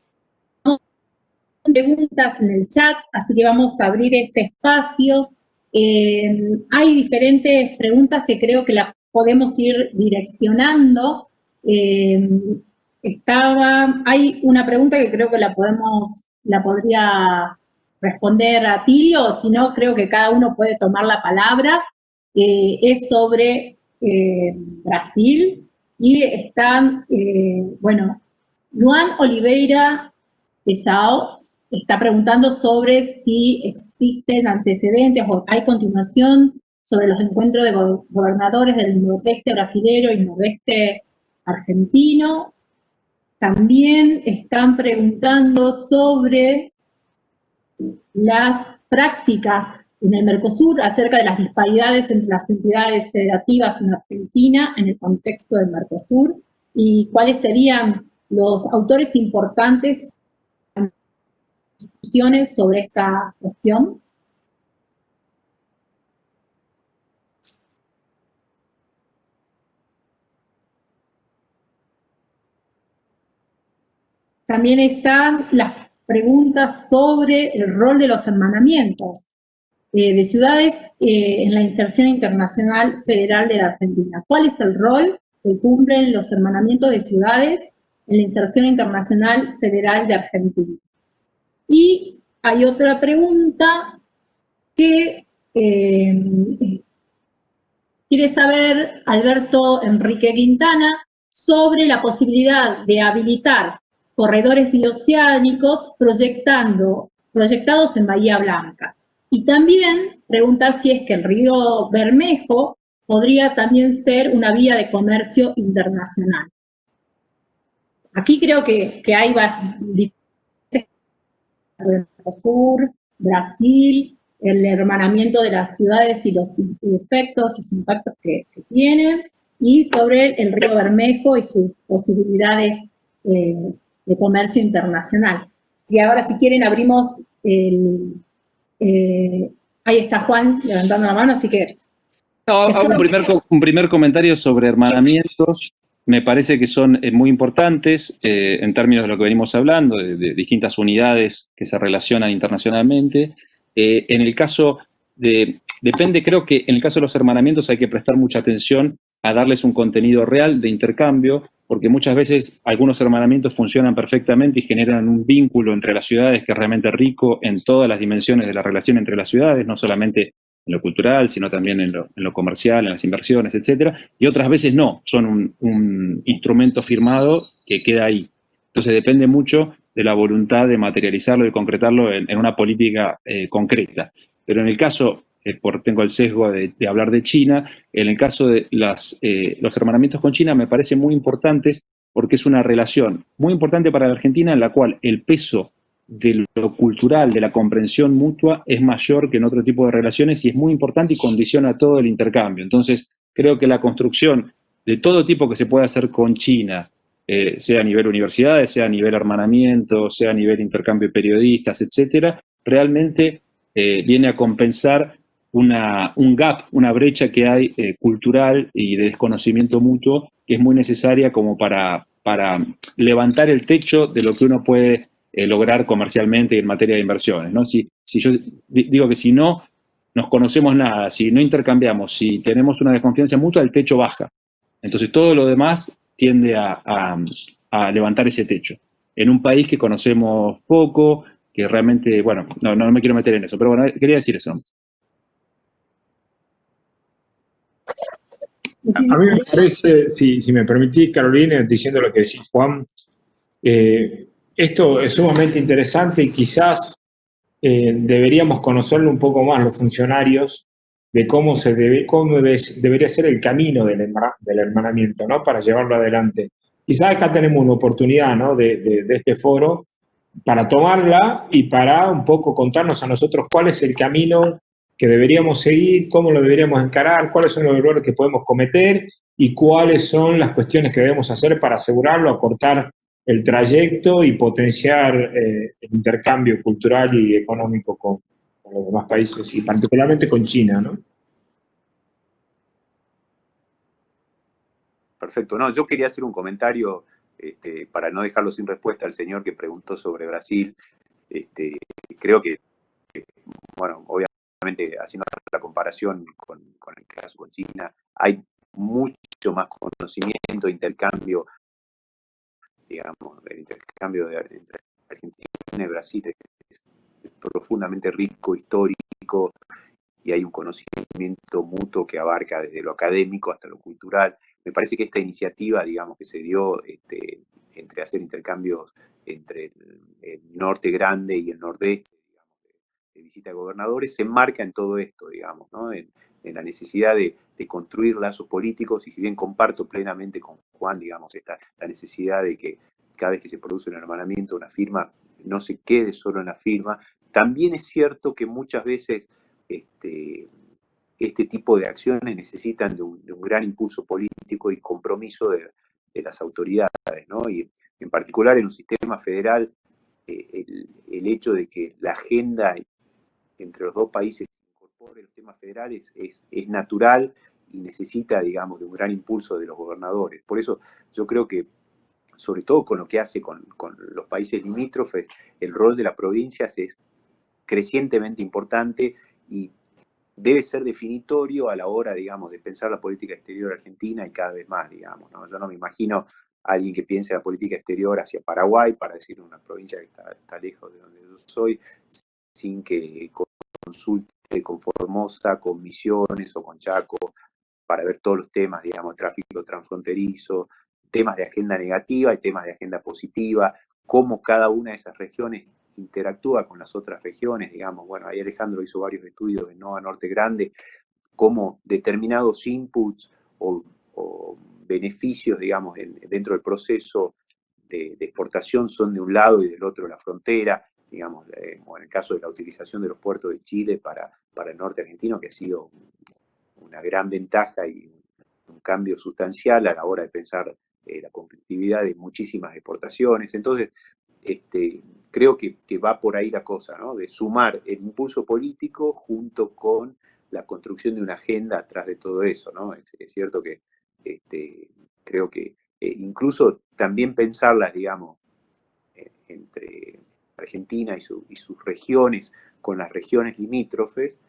preguntas en el chat, así que vamos a abrir este espacio. Hay diferentes preguntas que creo que las podemos ir direccionando. Hay una pregunta que creo que la podría responder a Tilio, o si no, creo que cada uno puede tomar la palabra. Es sobre Brasil y están, Luan Oliveira Pesao está preguntando sobre si existen antecedentes o hay continuación sobre los encuentros de gobernadores del nordeste brasilero y nordeste argentino. También están preguntando sobre las prácticas en el Mercosur acerca de las disparidades entre las entidades federativas en Argentina en el contexto del Mercosur y cuáles serían los autores importantes discusiones sobre esta cuestión. También están las preguntas sobre el rol de los hermanamientos de ciudades en la inserción internacional federal de la Argentina. ¿Cuál es el rol que cumplen los hermanamientos de ciudades en la inserción internacional federal de Argentina? Y hay otra pregunta que quiere saber Alberto Enrique Quintana sobre la posibilidad de habilitar corredores bioceánicos proyectados en Bahía Blanca. Y también preguntar si es que el río Bermejo podría también ser una vía de comercio internacional. Aquí creo que hay Sur, Brasil, el hermanamiento de las ciudades y los efectos, los impactos que tienen, y sobre el río Bermejo y sus posibilidades de comercio internacional. Si ahora, si quieren, abrimos ahí está Juan levantando la mano, así que... Hago un primer comentario sobre hermanamientos. Me parece que son muy importantes en términos de lo que venimos hablando, de distintas unidades que se relacionan internacionalmente. En el caso depende, creo que en el caso de los hermanamientos hay que prestar mucha atención a darles un contenido real de intercambio, porque muchas veces algunos hermanamientos funcionan perfectamente y generan un vínculo entre las ciudades que es realmente rico en todas las dimensiones de la relación entre las ciudades, no solamente en lo cultural, sino también en lo comercial, en las inversiones, etcétera, y otras veces no, son un instrumento firmado que queda ahí. Entonces depende mucho de la voluntad de materializarlo y concretarlo en una política concreta. Pero en el caso, tengo el sesgo de hablar de China, en el caso de los hermanamientos con China me parecen muy importantes porque es una relación muy importante para la Argentina en la cual el peso de lo cultural, de la comprensión mutua, es mayor que en otro tipo de relaciones y es muy importante y condiciona todo el intercambio. Entonces, creo que la construcción de todo tipo que se puede hacer con China, sea a nivel universidades, sea a nivel hermanamiento, sea a nivel intercambio de periodistas, etcétera, realmente viene a compensar un gap, una brecha que hay cultural y de desconocimiento mutuo que es muy necesaria como para levantar el techo de lo que uno puede lograr comercialmente y en materia de inversiones, ¿no? Si yo digo que si no nos conocemos nada, si no intercambiamos, si tenemos una desconfianza mutua, el techo baja. Entonces todo lo demás tiende a levantar ese techo. En un país que conocemos poco, que realmente, bueno, no me quiero meter en eso, pero bueno, quería decir eso. A mí me parece, si me permitís, Carolina, diciendo lo que decís, Juan, esto es sumamente interesante y quizás deberíamos conocerlo un poco más los funcionarios de cómo debería ser el camino del hermanamiento, ¿no? Para llevarlo adelante. Quizás acá tenemos una oportunidad, ¿no? de este foro para tomarla y para un poco contarnos a nosotros cuál es el camino que deberíamos seguir, cómo lo deberíamos encarar, cuáles son los errores que podemos cometer y cuáles son las cuestiones que debemos hacer para asegurarlo, acortar el trayecto y potenciar el intercambio cultural y económico con los demás países y particularmente con China, ¿no? Perfecto. No, yo quería hacer un comentario para no dejarlo sin respuesta al señor que preguntó sobre Brasil. Creo que, bueno, obviamente haciendo la comparación con el caso con China, hay mucho más conocimiento, intercambio, digamos, el intercambio entre Argentina y Brasil es profundamente rico, histórico, y hay un conocimiento mutuo que abarca desde lo académico hasta lo cultural. Me parece que esta iniciativa, digamos, que se dio entre hacer intercambios entre el norte grande y el nordeste, digamos, de visita de gobernadores, se enmarca en todo esto, digamos, ¿no? En la necesidad de construir lazos políticos, y si bien comparto plenamente con Juan, digamos, la necesidad de que cada vez que se produce un hermanamiento, una firma, no se quede solo en la firma, también es cierto que muchas veces este tipo de acciones necesitan de un gran impulso político y compromiso de las autoridades, ¿no? Y en particular en un sistema federal, el hecho de que la agenda entre los dos países incorpore los temas federales es natural y necesita, digamos, de un gran impulso de los gobernadores. Por eso yo creo que, sobre todo con lo que hace con los países limítrofes, el rol de las provincias es crecientemente importante y debe ser definitorio a la hora, digamos, de pensar la política exterior argentina, y cada vez más, digamos, ¿no? Yo no me imagino a alguien que piense la política exterior hacia Paraguay, para decir una provincia que está lejos de donde yo soy, sin que consulte con Formosa, con Misiones o con Chaco, para ver todos los temas, digamos, tráfico transfronterizo, temas de agenda negativa y temas de agenda positiva, cómo cada una de esas regiones interactúa con las otras regiones, digamos. Bueno, ahí Alejandro hizo varios estudios de NOA Norte Grande, cómo determinados inputs o beneficios, digamos, dentro del proceso de exportación son de un lado y del otro de la frontera, digamos, o en el caso de la utilización de los puertos de Chile para el norte argentino, que ha sido una gran ventaja y un cambio sustancial a la hora de pensar la competitividad de muchísimas exportaciones. Entonces, creo que va por ahí la cosa, ¿no? De sumar el impulso político junto con la construcción de una agenda atrás de todo eso, ¿no? Es cierto que creo que incluso también pensarlas, digamos, entre Argentina y sus regiones con las regiones limítrofes,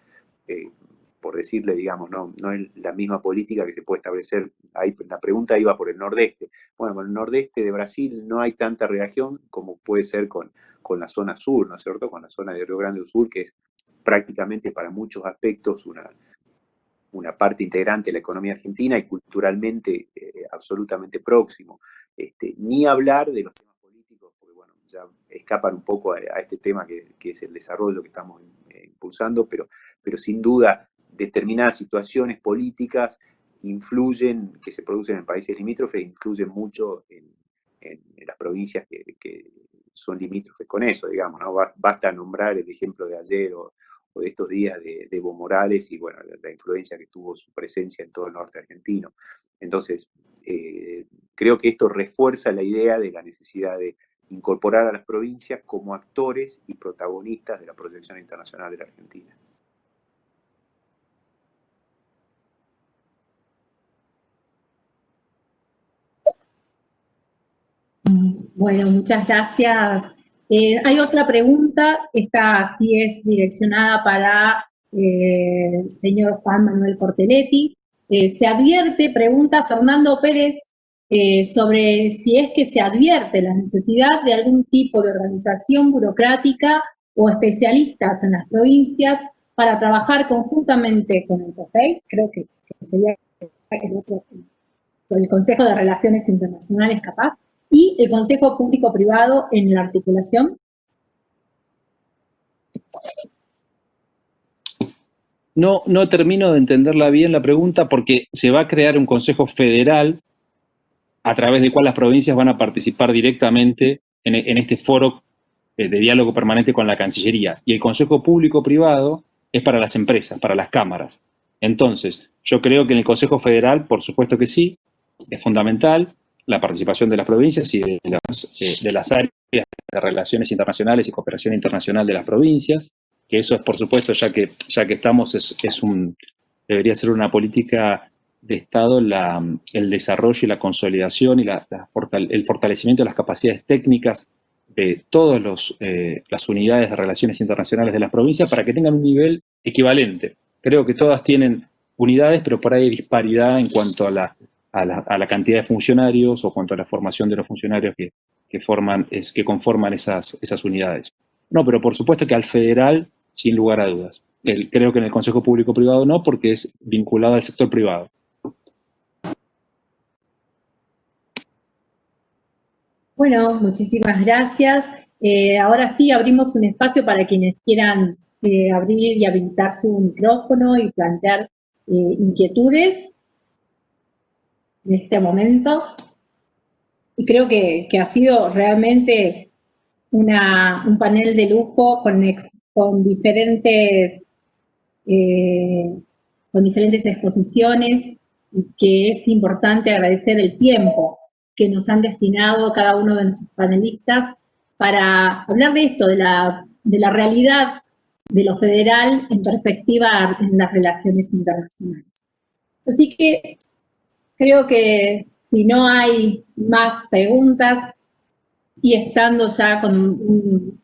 por decirle, digamos, no es la misma política que se puede establecer. Ahí, la pregunta iba por el nordeste. Bueno, con el nordeste de Brasil no hay tanta relación como puede ser con la zona sur, ¿no es cierto? Con la zona de Río Grande do Sul, que es prácticamente para muchos aspectos una parte integrante de la economía argentina y culturalmente absolutamente próximo. Ni hablar de los temas políticos, porque bueno, ya escapan un poco a este tema que es el desarrollo que estamos impulsando, pero sin duda determinadas situaciones políticas que se producen en países limítrofes, influyen mucho en las provincias que son limítrofes con eso, digamos, ¿no? Basta nombrar el ejemplo de ayer o de estos días de Evo Morales y, bueno, la influencia que tuvo su presencia en todo el norte argentino. Entonces, creo que esto refuerza la idea de la necesidad de incorporar a las provincias como actores y protagonistas de la proyección internacional de la Argentina. Bueno, muchas gracias. Hay otra pregunta, esta sí es direccionada para el señor Juan Manuel Cortelletti. Se advierte, pregunta Fernando Pérez, sobre si es que se advierte la necesidad de algún tipo de organización burocrática o especialistas en las provincias para trabajar conjuntamente con el COFEI, creo que sería el Consejo de Relaciones Internacionales, capaz, y el Consejo Público-Privado en la articulación. No termino de entenderla bien la pregunta, porque se va a crear un Consejo Federal a través del cual las provincias van a participar directamente en este foro de diálogo permanente con la Cancillería. Y el Consejo Público-Privado es para las empresas, para las cámaras. Entonces, yo creo que en el Consejo Federal, por supuesto que sí, es fundamental la participación de las provincias y de las áreas de relaciones internacionales y cooperación internacional de las provincias, que eso es, por supuesto, ya que estamos, debería ser una política Estado el desarrollo y la consolidación y el fortalecimiento de las capacidades técnicas de todas las unidades de relaciones internacionales de las provincias para que tengan un nivel equivalente. Creo que todas tienen unidades, pero por ahí hay disparidad en cuanto a la cantidad de funcionarios o cuanto a la formación de los funcionarios que conforman esas unidades. No, pero por supuesto que al federal, sin lugar a dudas. Creo que en el Consejo Público-Privado no, porque es vinculado al sector privado. Bueno, muchísimas gracias. Ahora sí abrimos un espacio para quienes quieran abrir y habilitar su micrófono y plantear inquietudes en este momento. Y creo que ha sido realmente un panel de lujo con diferentes exposiciones, y que es importante agradecer el tiempo que nos han destinado cada uno de nuestros panelistas para hablar de esto, de la realidad de lo federal en perspectiva en las relaciones internacionales. Así que creo que si no hay más preguntas, y estando ya con un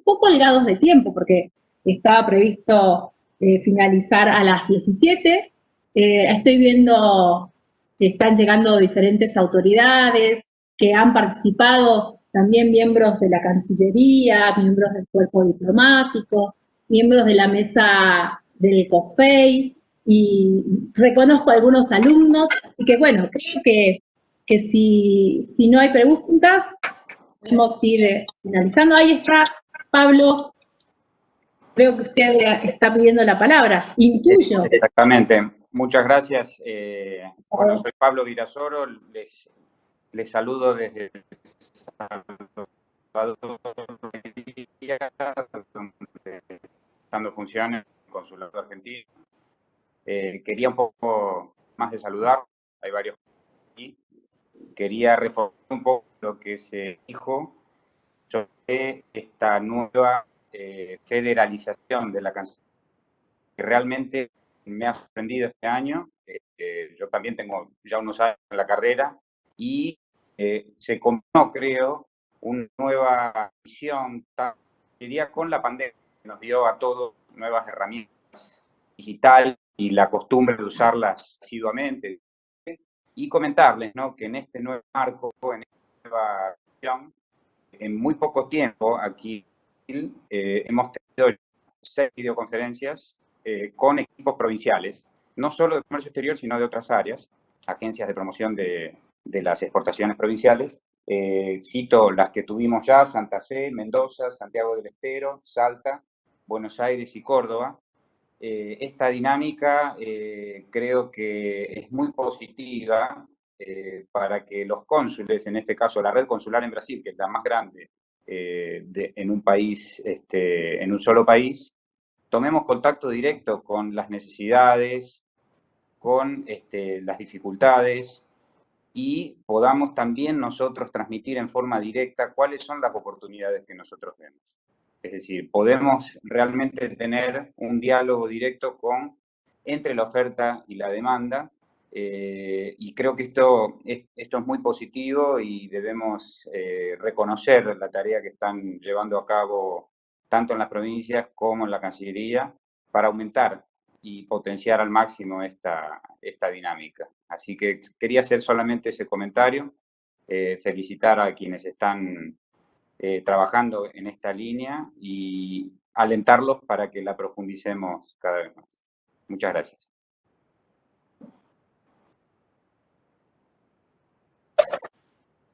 poco holgados de tiempo, porque estaba previsto finalizar a las 17, estoy viendo que están llegando diferentes autoridades, que han participado también miembros de la Cancillería, miembros del cuerpo diplomático, miembros de la mesa del COFEI, y reconozco a algunos alumnos, así que bueno, creo que si no hay preguntas, podemos ir finalizando. Ahí está Pablo, creo que usted está pidiendo la palabra, intuyo. Exactamente, muchas gracias. Bueno, soy Pablo Virasoro, les saludo desde Salvador, dando funciones en el Consulado Argentino. Quería un poco más de saludar, hay varios aquí. Quería reforzar un poco lo que se dijo sobre esta nueva federalización de la Cancillería, que realmente me ha sorprendido este año. Yo también tengo ya unos años en la carrera y se combinó, creo, una nueva visión con la pandemia, que nos dio a todos nuevas herramientas digitales y la costumbre de usarlas asiduamente. Y comentarles, ¿no?, que en este nuevo marco, en esta nueva visión, en muy poco tiempo aquí hemos tenido 6 videoconferencias con equipos provinciales, no solo de comercio exterior, sino de otras áreas, agencias de promoción de las exportaciones provinciales. Cito las que tuvimos ya: Santa Fe, Mendoza, Santiago del Estero, Salta, Buenos Aires y Córdoba. Esta dinámica creo que es muy positiva para que los cónsules, en este caso la red consular en Brasil, que es la más grande en un país, en un solo país, tomemos contacto directo con las necesidades, con las dificultades, y podamos también nosotros transmitir en forma directa cuáles son las oportunidades que nosotros vemos. Es decir, podemos realmente tener un diálogo directo entre la oferta y la demanda, y creo que esto es muy positivo y debemos reconocer la tarea que están llevando a cabo tanto en las provincias como en la Cancillería para aumentar y potenciar al máximo esta dinámica. Así que quería hacer solamente ese comentario, felicitar a quienes están trabajando en esta línea y alentarlos para que la profundicemos cada vez más. Muchas gracias.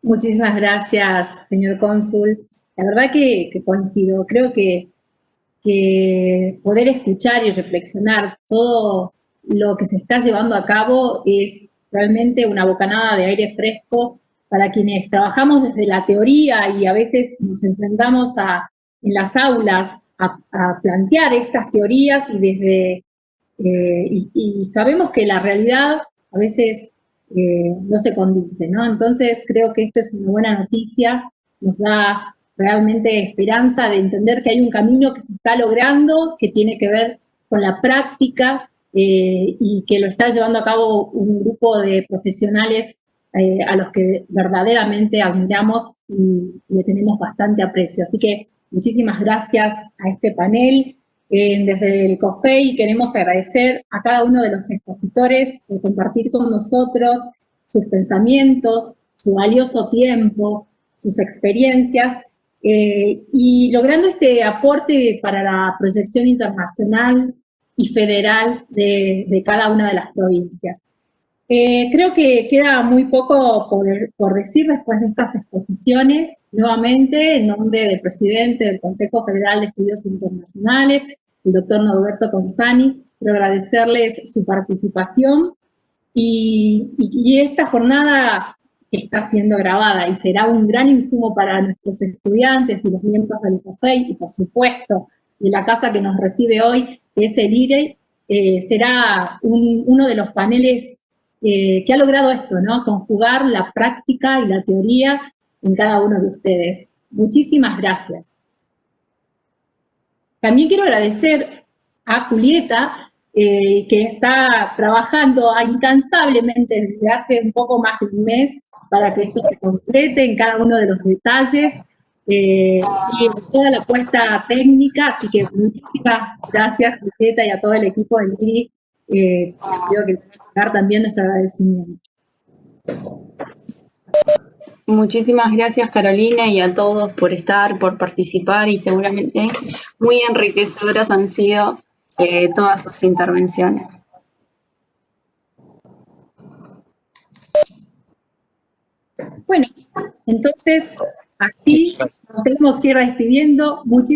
Muchísimas gracias, señor cónsul. La verdad que coincido. Creo que poder escuchar y reflexionar todo lo que se está llevando a cabo es realmente una bocanada de aire fresco para quienes trabajamos desde la teoría y a veces nos enfrentamos en las aulas a plantear estas teorías y sabemos que la realidad a veces no se condice, ¿no? Entonces creo que esto es una buena noticia, nos da realmente esperanza de entender que hay un camino que se está logrando, que tiene que ver con la práctica y que lo está llevando a cabo un grupo de profesionales a los que verdaderamente admiramos y le tenemos bastante aprecio. Así que muchísimas gracias a este panel. Desde el COFEI queremos agradecer a cada uno de los expositores por compartir con nosotros sus pensamientos, su valioso tiempo, sus experiencias, y logrando este aporte para la proyección internacional y federal de cada una de las provincias. Creo que queda muy poco por decir después de estas exposiciones. Nuevamente, en nombre del presidente del Consejo Federal de Estudios Internacionales, el doctor Norberto Consani, quiero agradecerles su participación y esta jornada que está siendo grabada y será un gran insumo para nuestros estudiantes y los miembros del COFEI y, por supuesto, de la casa que nos recibe hoy, que es el IRE, será uno de los paneles que ha logrado esto, ¿no? Conjugar la práctica y la teoría en cada uno de ustedes. Muchísimas gracias. También quiero agradecer a Julieta, que está trabajando incansablemente desde hace un poco más de un mes para que esto se concrete en cada uno de los detalles y en toda la puesta técnica. Así que muchísimas gracias, Julieta, y a todo el equipo del IRI. Creo que dar también nuestro agradecimiento. Muchísimas gracias, Carolina, y a todos por estar, por participar, y seguramente muy enriquecedoras han sido todas sus intervenciones. Bueno, entonces, así nos tenemos que ir despidiendo. Muchísimas